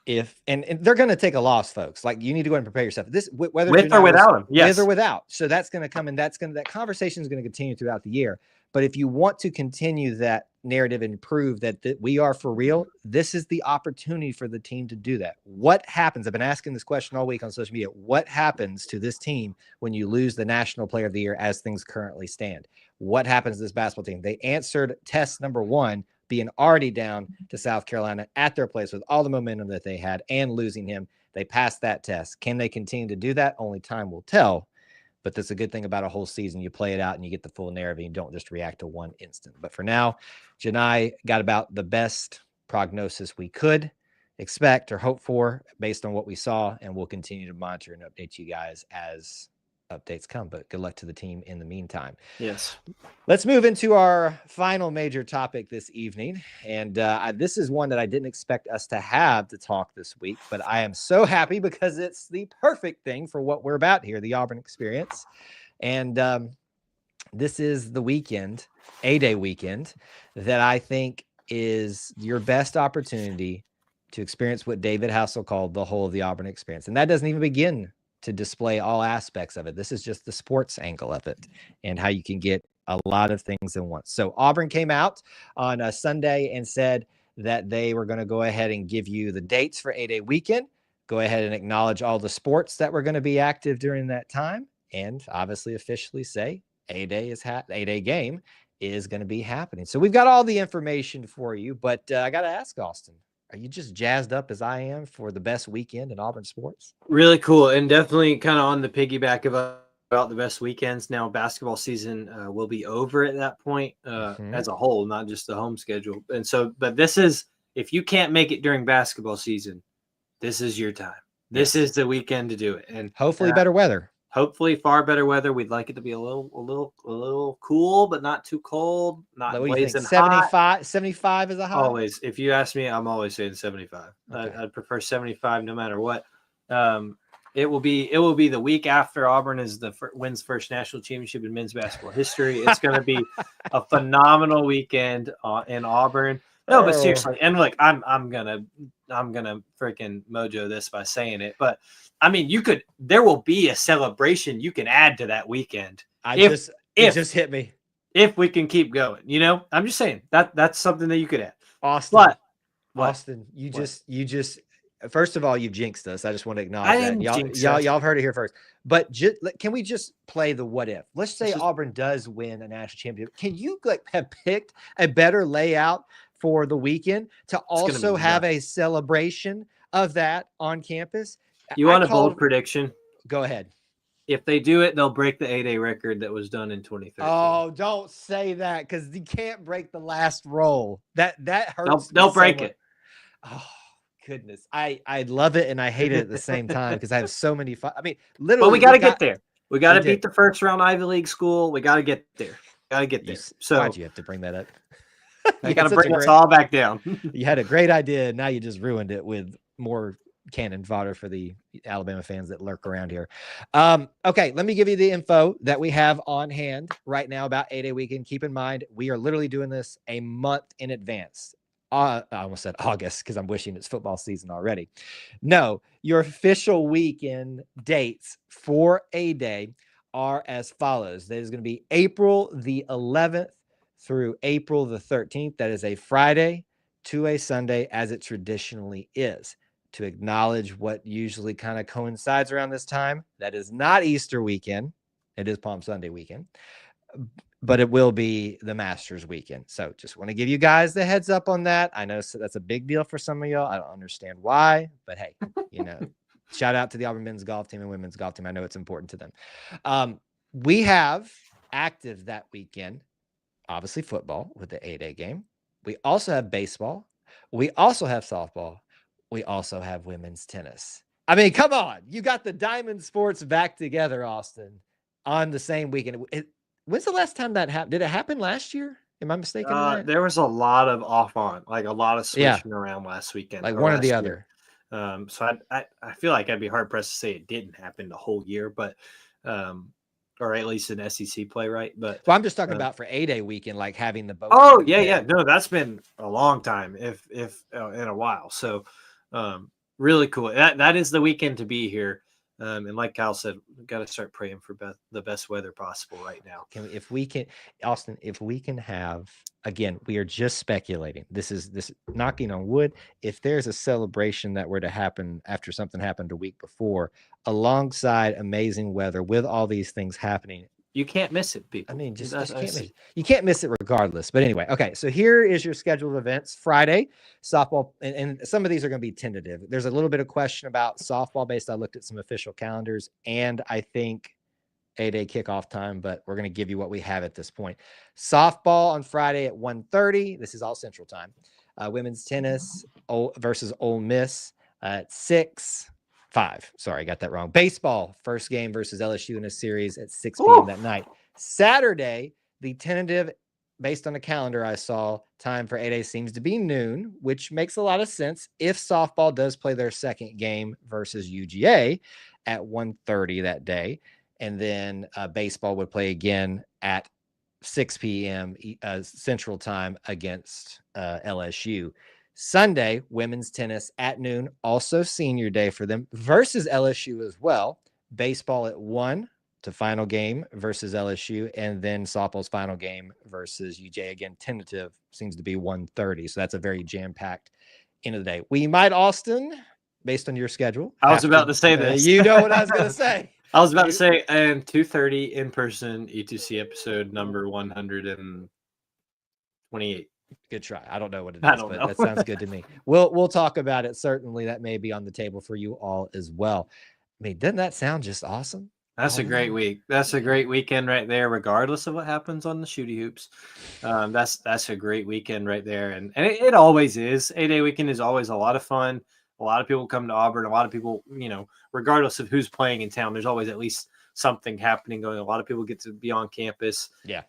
S2: and they're going to take a loss, folks. Like, you need to go ahead and prepare yourself. This whether
S3: with or without him,
S2: with or without. So that's going to come, and that conversation is going to continue throughout the year. But if you want to continue that narrative and prove that we are for real, this is the opportunity for the team to do that. What happens? I've been asking this question all week on social media. What happens to this team when you lose the National Player of the Year as things currently stand? What happens to this basketball team? They answered test #1, being already down to South Carolina at their place with all the momentum that they had and losing him. They passed that test. Can they continue to do that? Only time will tell. But that's a good thing about a whole season. You play it out and you get the full narrative and you don't just react to one instant. But for now, Janai got about the best prognosis we could expect or hope for based on what we saw. And we'll continue to monitor and update you guys as updates come. But good luck to the team in the meantime.
S3: Yes.
S2: Let's move into our final major topic this evening. And this is one that I didn't expect us to have to talk this week, but I am so happy because it's the perfect thing for what we're about here, the Auburn Experience. And this is the weekend, A-Day weekend, that I think is your best opportunity to experience what David Hassel called the whole of the Auburn Experience. And that doesn't even begin to display all aspects of it. This is just the sports angle of it and how you can get a lot of things at once. So Auburn came out on a Sunday and said that they were going to go ahead and give you the dates for A-Day weekend, go ahead and acknowledge all the sports that were going to be active during that time, and obviously officially say A-Day game is going to be happening. So we've got all the information for you, but I got to ask Austin, are you just jazzed up as I am for the best weekend in Auburn sports?
S3: Really cool, and definitely kind of on the piggyback about the best weekends. Now basketball season will be over at that point as a whole, not just the home schedule. And so, but this is, if you can't make it during basketball season, this is your time. This is the weekend to do it, and
S2: hopefully better weather.
S3: Hopefully far better weather. We'd like it to be a little cool, but not too cold. Not blazing hot. 75 is a high. Always. If you ask me, I'm always saying 75. Okay. I'd prefer 75 no matter what. It will be the week after Auburn wins first national championship in men's basketball history. It's going to be a phenomenal weekend in Auburn. No, but seriously, and look, I'm gonna freaking mojo this by saying it, but I mean, there will be a celebration you can add to that weekend.
S2: It just hit me.
S3: If we can keep going, I'm just saying that's something that you could add.
S2: Austin, Austin, you just, first of all, you've jinxed us. I just want to acknowledge that. Y'all have heard it here first. But can we just play the what if? Let's say Auburn does win a national championship. Can you have picked a better layout for the weekend to also have a celebration of that on campus?
S3: You want a bold prediction?
S2: Go ahead.
S3: If they do it, they'll break the 8A record that was done in 2013.
S2: Oh, don't say that, because you can't break the last roll. That hurts.
S3: They'll break it.
S2: Oh, goodness. I love it and I hate it at the same time because I have so many fun. I mean, literally.
S3: But we got to get there. We got to
S2: We did.
S3: beat the first round Ivy League school. We got to get there. Got to get there. So
S2: Why'd you have to bring that up?
S3: I got to bring us all back down.
S2: You had a great idea. Now you just ruined it with more cannon fodder for the Alabama fans that lurk around here. Okay, let me give you the info that we have on hand right now about 8A weekend. Keep in mind, we are literally doing this a month in advance. I almost said August because I'm wishing it's football season already. No, your official weekend dates for A-Day are as follows. That is going to be April the 11th through April the 13th. That is a Friday to a Sunday, as it traditionally is. To acknowledge what usually kind of coincides around this time, that is not Easter weekend. It is Palm Sunday weekend, but it will be the Masters weekend. So just want to give you guys the heads up on that. I know that's a big deal for some of y'all. I don't understand why, but hey, shout out to the Auburn men's golf team and women's golf team. I know it's important to them. We have active that weekend, obviously football with the 8A game. We also have baseball. We also have softball. We also have women's tennis. I mean, come on. You got the Diamond Sports back together, Austin, on the same weekend. When's the last time that happened? Did it happen last year? Am I mistaken?
S3: There was a lot of off on, like a lot of switching around last weekend.
S2: Like one or the other.
S3: So I feel like I'd be hard pressed to say it didn't happen the whole year, but or at least an SEC play, right? But
S2: well, I'm just talking about for 8A weekend, like having the boat.
S3: Oh yeah. No, that's been a long time, if in a while. So really cool. That is the weekend to be here. And like Kyle said, we've got to start praying for the best weather possible right now.
S2: If we can, Austin, if we can have, again, we are just speculating. This is knocking on wood. If there's a celebration that were to happen after something happened a week before, alongside amazing weather with all these things happening,
S3: you can't miss it, people.
S2: I mean, just can't miss it. You can't miss it regardless. But anyway, okay. So here is your scheduled events. Friday, softball, and some of these are going to be tentative. There's a little bit of question about softball based. I looked at some official calendars, and I think 8A kickoff time, but we're going to give you what we have at this point. Softball on Friday at 1:30. This is all Central Time. Women's tennis versus Ole Miss at 6. 5. Sorry, I got that wrong. Baseball, first game versus LSU in a series at 6 p.m. that night. Saturday, the tentative, based on the calendar I saw, time for 8A seems to be noon, which makes a lot of sense if softball does play their second game versus UGA at 1:30 that day. And then baseball would play again at 6 p.m. Central Time against LSU. Sunday, women's tennis at noon, also senior day for them, versus LSU as well. Baseball at 1 to final game versus LSU, and then softball's final game versus UJ. Again, tentative seems to be 1:30, so that's a very jam-packed end of the day. We might, Austin, based on your schedule.
S3: I was about to say this.
S2: You know what I was going to say.
S3: I was about to say, and 2:30 in person, E2C episode number 128.
S2: Good try. I don't know what it is, but that sounds good to me. We'll talk about it. Certainly, that may be on the table for you all as well. I mean, doesn't that sound just awesome?
S3: That's a great week. That's a great weekend right there, regardless of what happens on the shooty hoops. That's a great weekend right there, and it always is. 8A weekend is always a lot of fun. A lot of people come to Auburn. A lot of people, regardless of who's playing in town, there's always at least something happening going. A lot of people get to be on campus.
S2: Yeah.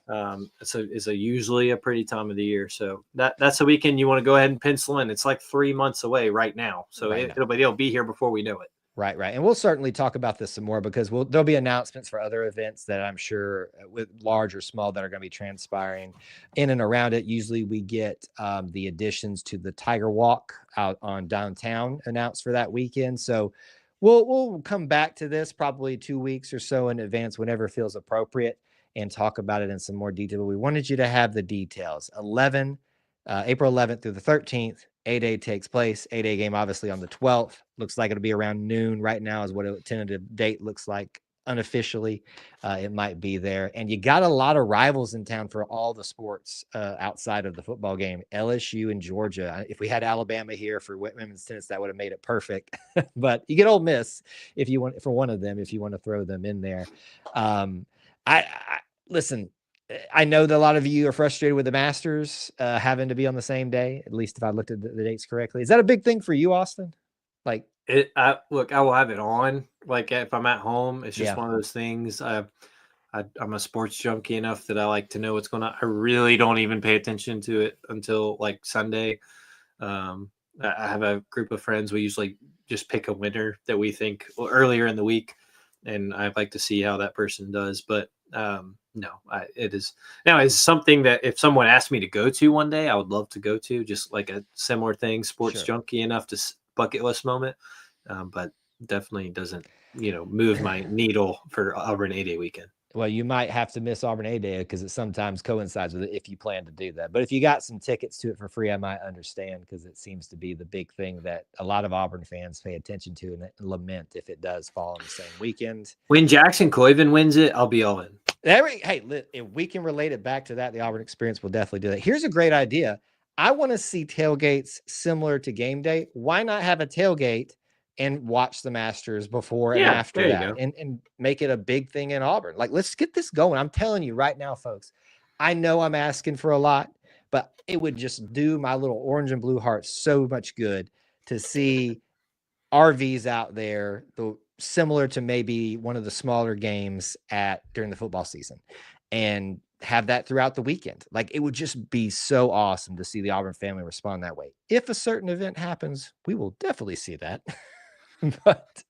S3: It's usually a pretty time of the year. So that's a weekend you want to go ahead and pencil in. It's like 3 months away right now. So it'll be here before we know it.
S2: Right. And we'll certainly talk about this some more because there'll be announcements for other events that I'm sure with large or small that are going to be transpiring in and around it. Usually we get the additions to the Tiger Walk out on downtown announced for that weekend. So we'll come back to this probably 2 weeks or so in advance, whenever it feels appropriate, and talk about it in some more detail. But we wanted you to have the details. April 11th through the 13th, 8A takes place. 8A game obviously on the 12th. Looks like it'll be around noon right now is what a tentative date looks like. Unofficially, it might be there. And you got a lot of rivals in town for all the sports outside of the football game. LSU and Georgia. If we had Alabama here for women's tennis, that would have made it perfect. But you get Ole Miss if you want for one of them, if you want to throw them in there. Listen. I know that a lot of you are frustrated with the Masters having to be on the same day, at least if I looked at the dates correctly. Is that a big thing for you, Austin? Like,
S3: Look, I will have it on. Like if I'm at home, it's just
S2: Yeah.
S3: one of those things. I'm a sports junkie enough that I like to know what's going on. I really don't even pay attention to it until like Sunday. I have a group of friends. We usually just pick a winner that we think earlier in the week, and I'd like to see how that person does. But no, it is now it's something that if someone asked me to go to one day, I would love to go to. Just like a similar thing, sports
S2: Sure.
S3: junkie enough to bucket list moment, but definitely doesn't move my needle for Auburn 8-day weekend.
S2: Well, you might have to miss Auburn A Day because it sometimes coincides with it if you plan to do that. But if you got some tickets to it for free, I might understand because it seems to be the big thing that a lot of Auburn fans pay attention to and lament if it does fall on the same weekend.
S3: When Jackson Coyven wins it, I'll be all in.
S2: Hey, if we can relate it back to that, the Auburn Experience will definitely do that. Here's a great idea. I want to see tailgates similar to game day. Why not have a tailgate and watch the Masters before and after that and make it a big thing in Auburn? Like, let's get this going. I'm telling you right now, folks, I know I'm asking for a lot, but it would just do my little orange and blue heart so much good to see RVs out there, similar to maybe one of the smaller games during the football season, and have that throughout the weekend. Like, it would just be so awesome to see the Auburn family respond that way. If a certain event happens, we will definitely see that. But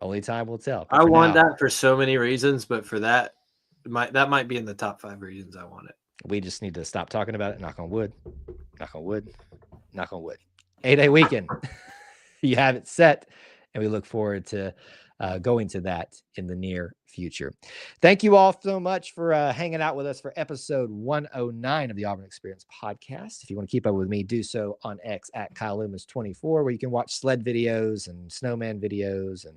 S2: only time will tell.
S3: I want that for so many reasons, but for that might be in the top 5 reasons I want it.
S2: We just need to stop talking about it. Knock on wood. Knock on wood. Knock on wood. 8-day weekend. You have it set, and we look forward to going to that in the near future. Thank you all so much for hanging out with us for episode 109 of the Auburn Experience podcast. If you want to keep up with me, do so on X at Kyle Loomis 24, where you can watch sled videos and snowman videos and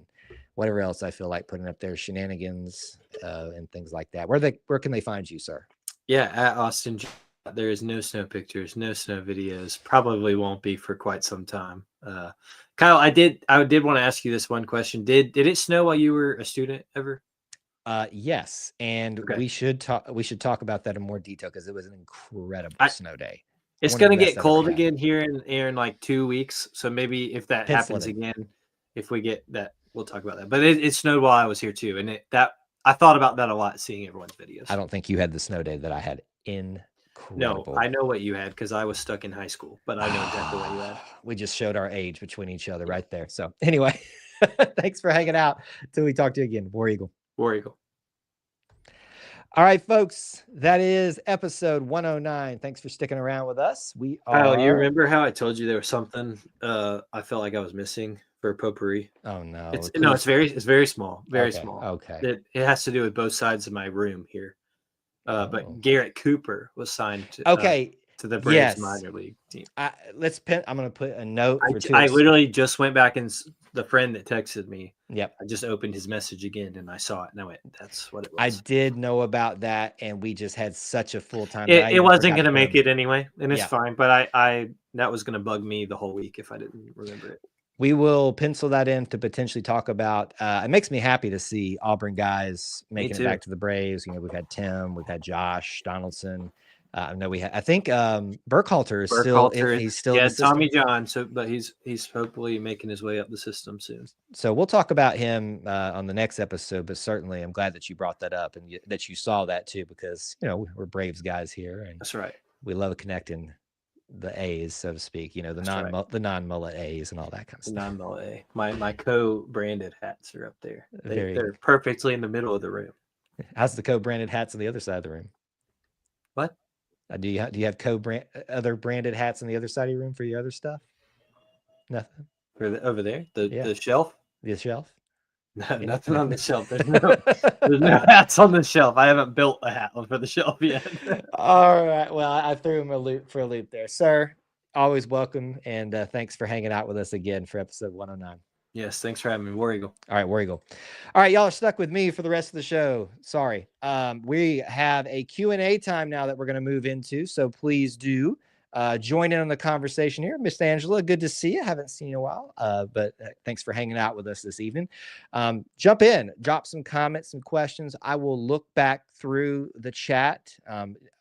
S2: whatever else I feel like putting up there, shenanigans and things like that. Where can they find you, sir?
S3: Yeah, at Austin. There is no snow pictures, no snow videos. Probably won't be for quite some time. Kyle, I did want to ask you this one question. Did it snow while you were a student ever?
S2: Yes, and
S3: Okay.
S2: we should talk about that in more detail because it was an incredible snow day.
S3: It's going to get cold again here in like 2 weeks. So maybe if that happens again, if we get that, we'll talk about that. But it snowed while I was here too, and I thought about that a lot seeing everyone's videos.
S2: I don't think you had the snow day that I had. Incredible.
S3: No, I know what you had because I was stuck in high school, but I know exactly what you had.
S2: We just showed our age between each other right there. So anyway, thanks for hanging out. Until we talk to you again. War Eagle.
S3: War Eagle.
S2: All right, folks, that is episode 109. Thanks for sticking around with us. We are.
S3: Kyle, you remember how I told you there was something I felt like I was missing for potpourri?
S2: Oh no.
S3: It's very small. Very small.
S2: Okay.
S3: It has to do with both sides of my room here. But Garrett Cooper was signed to the Braves minor league team.
S2: I'm going to put a note.
S3: I literally just went back and the friend that texted me.
S2: Yep.
S3: I just opened his message again and I saw it and I went, that's what it was.
S2: I did know about that, and we just had such a full time.
S3: It wasn't going to make it anyway, and it's fine. But I that was going to bug me the whole week if I didn't remember it.
S2: We will pencil that in to potentially talk about. It makes me happy to see Auburn guys making it back to the Braves. We've had Tim, we've had Josh Donaldson. I know I think Burkhalter is still. He's still.
S3: Yeah, Tommy John. But he's hopefully making his way up the system soon.
S2: So we'll talk about him on the next episode. But certainly, I'm glad that you brought that up and that you saw that too, because we're Braves guys here, and
S3: that's right.
S2: We love connecting the A's, so to speak, the non-mullet A's and all that kind of stuff.
S3: Non-mullet A. My co-branded hats are up there. They're perfectly in the middle of the room.
S2: How's the co-branded hats on the other side of the room?
S3: What?
S2: Do you have other branded hats on the other side of your room for your other stuff? Nothing.
S3: Over there, the shelf.
S2: The shelf.
S3: No, nothing on the shelf. There's no hats on the shelf. I haven't built a hat for the shelf yet.
S2: All right. Well, I threw him for a loop there, sir. Always welcome, and thanks for hanging out with us again for episode 109.
S3: Yes, thanks for having me, War Eagle.
S2: All right, War Eagle. All right, y'all are stuck with me for the rest of the show. Sorry. We have a Q&A time now that we're going to move into, so please do join in on the conversation here. Miss Angela, good to see you. Haven't seen you in a while, but thanks for hanging out with us this evening. Jump in, drop some comments, some questions. I will look back through the chat.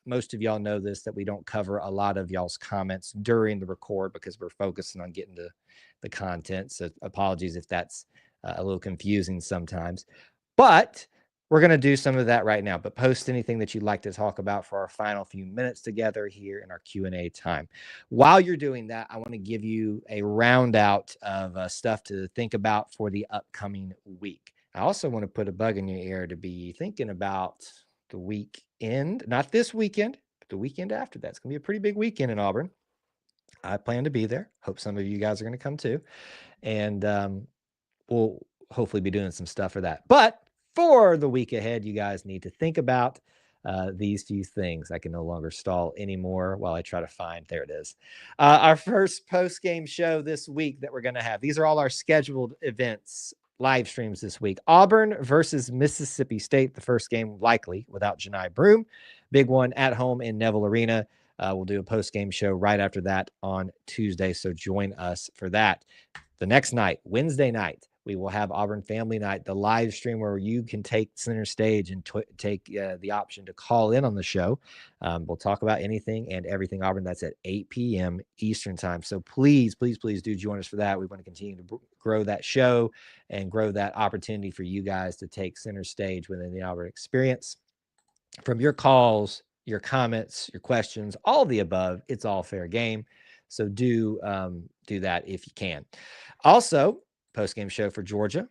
S2: Most of y'all know this, that we don't cover a lot of y'all's comments during the record because we're focusing on getting to the content. So apologies if that's a little confusing sometimes, but we're going to do some of that right now. But post anything that you'd like to talk about for our final few minutes together here in our Q&A time. While you're doing that, I want to give you a round out of stuff to think about for the upcoming week. I also want to put a bug in your ear to be thinking about the weekend, not this weekend, but the weekend after that. It's going to be a pretty big weekend in Auburn. I plan to be there. Hope some of you guys are going to come too. And we'll hopefully be doing some stuff for that. But for the week ahead, you guys need to think about these few things. I can no longer stall anymore while I try to find, there it is. Our first post-game show this week that we're going to have. These are all our scheduled events, live streams this week. Auburn versus Mississippi State, the first game likely without Janai Broom. Big one at home in Neville Arena. We'll do a post-game show right after that on Tuesday, so join us for that. The next night, Wednesday night, we will have Auburn Family Night, the live stream where you can take center stage and take the option to call in on the show. We'll talk about anything and everything Auburn. That's at 8 p.m. Eastern time. So please, please, please do join us for that. We want to continue to grow that show and grow that opportunity for you guys to take center stage within the Auburn Experience. From your calls, your comments, your questions, all the above, it's all fair game. So do that if you can. Also, post-game show for Georgia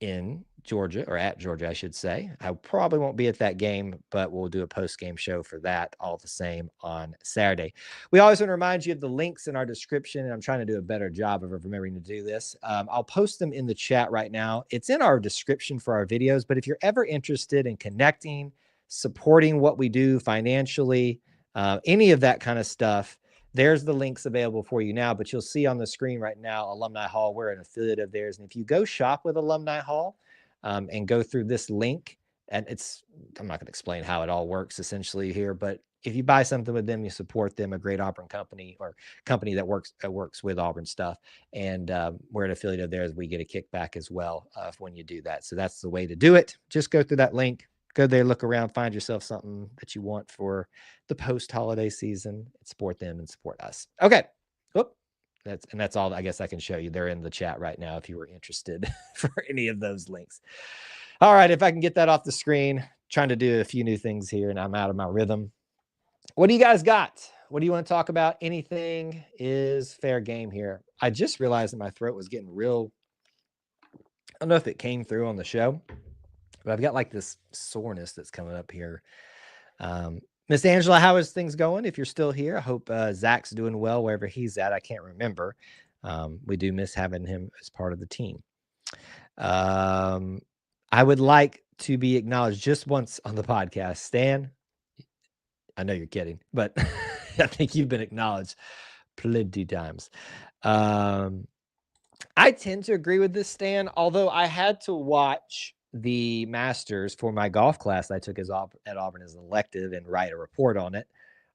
S2: in Georgia, or at Georgia, I should say. I probably won't be at that game, but we'll do a post-game show for that all the same on Saturday. We always want to remind you of the links in our description, and I'm trying to do a better job of remembering to do this. I'll post them in the chat right now. It's in our description for our videos, but if you're ever interested in connecting, supporting what we do financially, any of that kind of stuff, there's the links available for you now, but you'll see on the screen right now, Alumni Hall, we're an affiliate of theirs. And if you go shop with Alumni Hall and go through this link, and I'm not going to explain how it all works essentially here, but if you buy something with them, you support them, a great Auburn company or company that works with Auburn stuff. And we're an affiliate of theirs. We get a kickback as well when you do that. So that's the way to do it. Just go through that link. Go there, look around, find yourself something that you want for the post-holiday season, support them and support us. Okay. Oop. That's all I guess I can show you. They're in the chat right now if you were interested for any of those links. All right. If I can get that off the screen, trying to do a few new things here and I'm out of my rhythm. What do you guys got? What do you want to talk about? Anything is fair game here. I just realized that my throat was getting real. I don't know if it came through on the show, but I've got like this soreness that's coming up here. Miss Angela, how is things going? If you're still here, I hope Zach's doing well wherever he's at. I can't remember. We do miss having him as part of the team. I would like to be acknowledged just once on the podcast. Stan, I know you're kidding, but I think you've been acknowledged plenty times. I tend to agree with this, Stan, although I had to watch the Masters for my golf class I took at Auburn as an elective and write a report on it.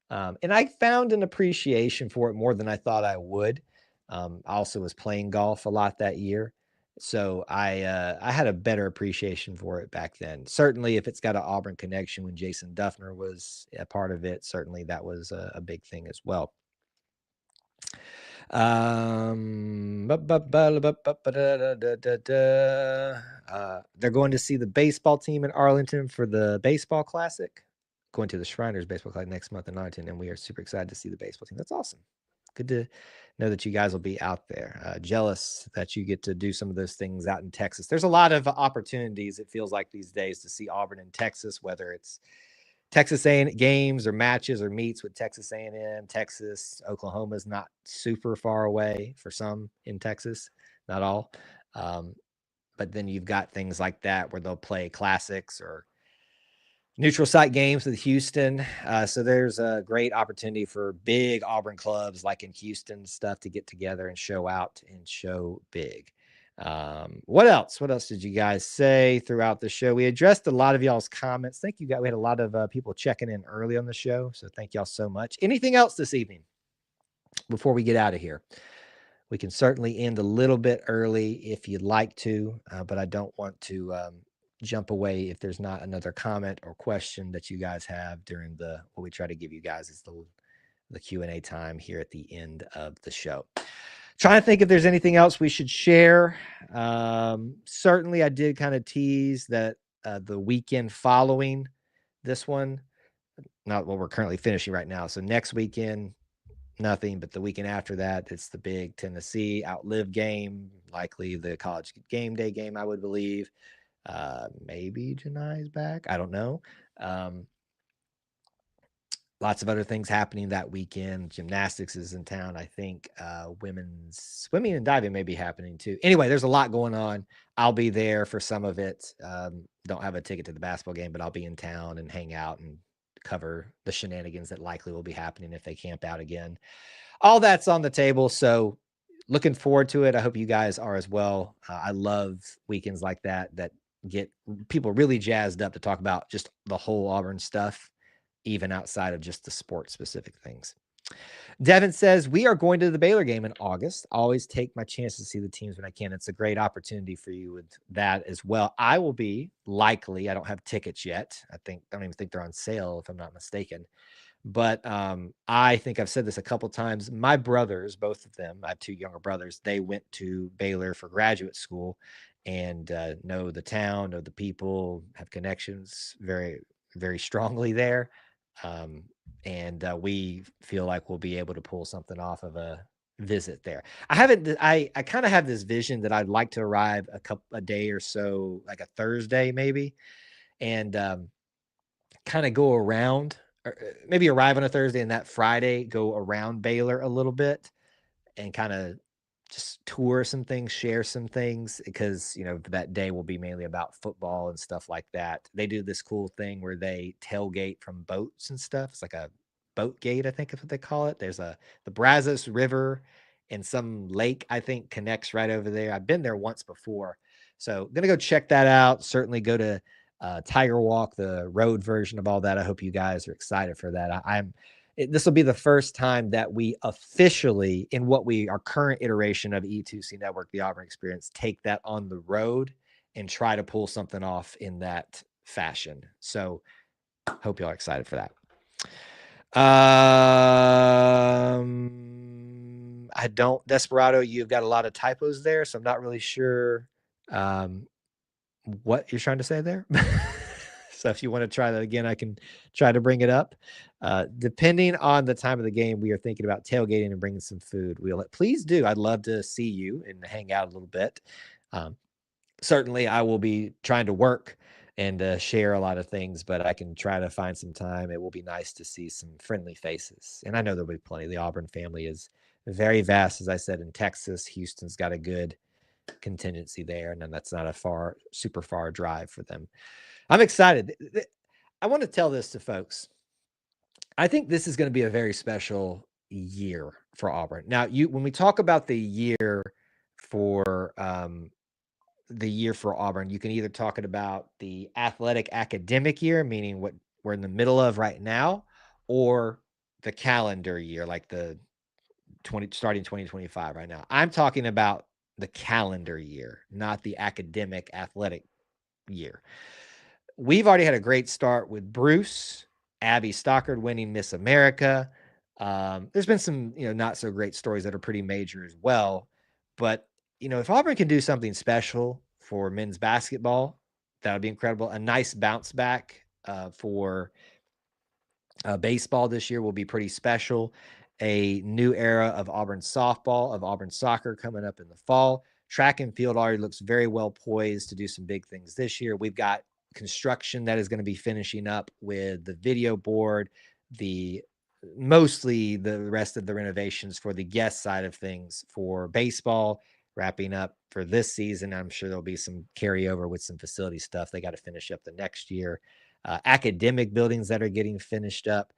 S2: And I found an appreciation for it more than I thought I would. I also was playing golf a lot that year. So I had a better appreciation for it back then. Certainly if it's got an Auburn connection when Jason Duffner was a part of it, certainly that was a big thing as well. They're going to see the baseball team in Arlington for the baseball classic, going to the Shriners baseball classic next month in Arlington, and we are super excited to see the baseball team. That's awesome. Good to know that you guys will be out there. Jealous that you get to do some of those things out in Texas. There's a lot of opportunities, it feels like these days, to see Auburn in Texas, whether it's Texas A&M games or matches or meets with Texas A&M, Texas, Oklahoma is not super far away for some in Texas, not all. But then you've got things like that where they'll play classics or neutral site games with Houston. So there's a great opportunity for big Auburn clubs like in Houston stuff to get together and show out and show big. What else did you guys say throughout the show? We addressed a lot of y'all's comments. Thank you guys. We had a lot of people checking in early on the show, so thank y'all so much. Anything else this evening? before we get out of here. We can certainly end a little bit early if you'd like to, but I don't want to jump away if there's not another comment or question that you guys have during what we try to give you guys is the Q&A time here at the end of the show. Trying to think if there's anything else we should share. Certainly, I did kind of tease that the weekend following this one, not what we're currently finishing right now. So next weekend, nothing, but the weekend after that, it's the big Tennessee Outlive game, likely the college game day game, I would believe. Maybe Janai's back. I don't know. Lots of other things happening that weekend. Gymnastics is in town. I think women's swimming and diving may be happening too. Anyway, there's a lot going on. I'll be there for some of it. Don't have a ticket to the basketball game, but I'll be in town and hang out and cover the shenanigans that likely will be happening if they camp out again. All that's on the table. So looking forward to it. I hope you guys are as well. I love weekends like that get people really jazzed up to talk about just the whole Auburn stuff, even outside of just the sport specific things. Devin says, we are going to the Baylor game in August. I always take my chances to see the teams when I can. It's a great opportunity for you with that as well. I will be likely, I don't have tickets yet. I don't even think they're on sale if I'm not mistaken. But I think I've said this a couple times. My brothers, both of them, I have two younger brothers, they went to Baylor for graduate school and know the town, know the people, have connections very, very strongly there. And we feel like we'll be able to pull something off of a visit there. I kind of have this vision that I'd like to arrive a day or so, like a Thursday maybe, and kind of go around, or maybe arrive on a Thursday and that Friday go around Baylor a little bit and kind of just tour some things, share some things, because, that day will be mainly about football and stuff like that. They do this cool thing where they tailgate from boats and stuff. It's like a boat gate, I think is what they call it. There's the Brazos River and some lake, I think, connects right over there. I've been there once before. So going to go check that out. Certainly go to Tiger Walk, the road version of all that. I hope you guys are excited for that. This will be the first time that we officially, in our current iteration of E2C Network, the Auburn Experience, take that on the road and try to pull something off in that fashion. So hope y'all are excited for that. Desperado, you've got a lot of typos there, so I'm not really sure what you're trying to say there. So if you want to try that again, I can try to bring it up. Depending on the time of the game, we are thinking about tailgating and bringing some food. Please do. I'd love to see you and hang out a little bit. Certainly, I will be trying to work and share a lot of things, but I can try to find some time. It will be nice to see some friendly faces. And I know there'll be plenty. The Auburn family is very vast, as I said, in Texas. Houston's got a good contingency there, and then that's not a super far drive for them. I'm excited. I want to tell this to folks. I think this is going to be a very special year for Auburn. Now, when we talk about the year for Auburn, you can either talk about the athletic academic year, meaning what we're in the middle of right now, or the calendar year, like starting 2025 right now. I'm talking about the calendar year, not the academic athletic year. We've already had a great start with Bruce, Abby Stockard winning Miss America. There's been some, not so great stories that are pretty major as well. But, if Auburn can do something special for men's basketball, that would be incredible. A nice bounce back for baseball this year will be pretty special. A new era of Auburn softball, of Auburn soccer coming up in the fall. Track and field already looks very well poised to do some big things this year. We've got construction that is going to be finishing up with the video board, mostly the rest of the renovations for the guest side of things for baseball, wrapping up for this season. I'm sure there'll be some carryover with some facility stuff. They got to finish up the next year. Academic buildings that are getting finished up.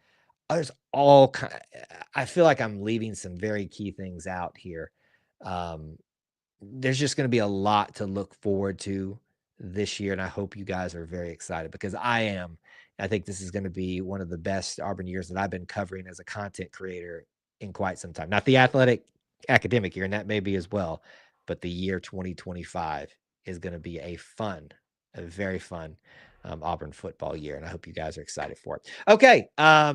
S2: There's I feel like I'm leaving some very key things out here. There's just going to be a lot to look forward to this year, and I hope you guys are very excited, because I am. I think this is going to be one of the best Auburn years that I've been covering as a content creator in quite some time. Not the athletic academic year, and that may be as well, but the year 2025 is going to be a very fun Auburn football year, and I hope you guys are excited for it. Okay, I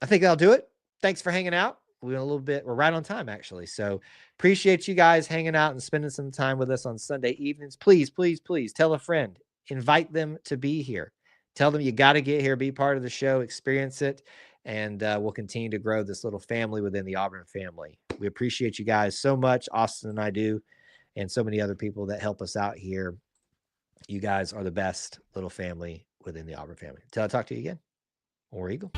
S2: think that'll do it. Thanks for hanging out. We're right on time, actually. So appreciate you guys hanging out and spending some time with us on Sunday evenings. Please, please, please tell a friend, invite them to be here. Tell them you got to get here, be part of the show, experience it, and we'll continue to grow this little family within the Auburn family. We appreciate you guys so much. Austin and I do, and so many other people that help us out here. You guys are the best little family within the Auburn family. Until I talk to you again, War Eagle.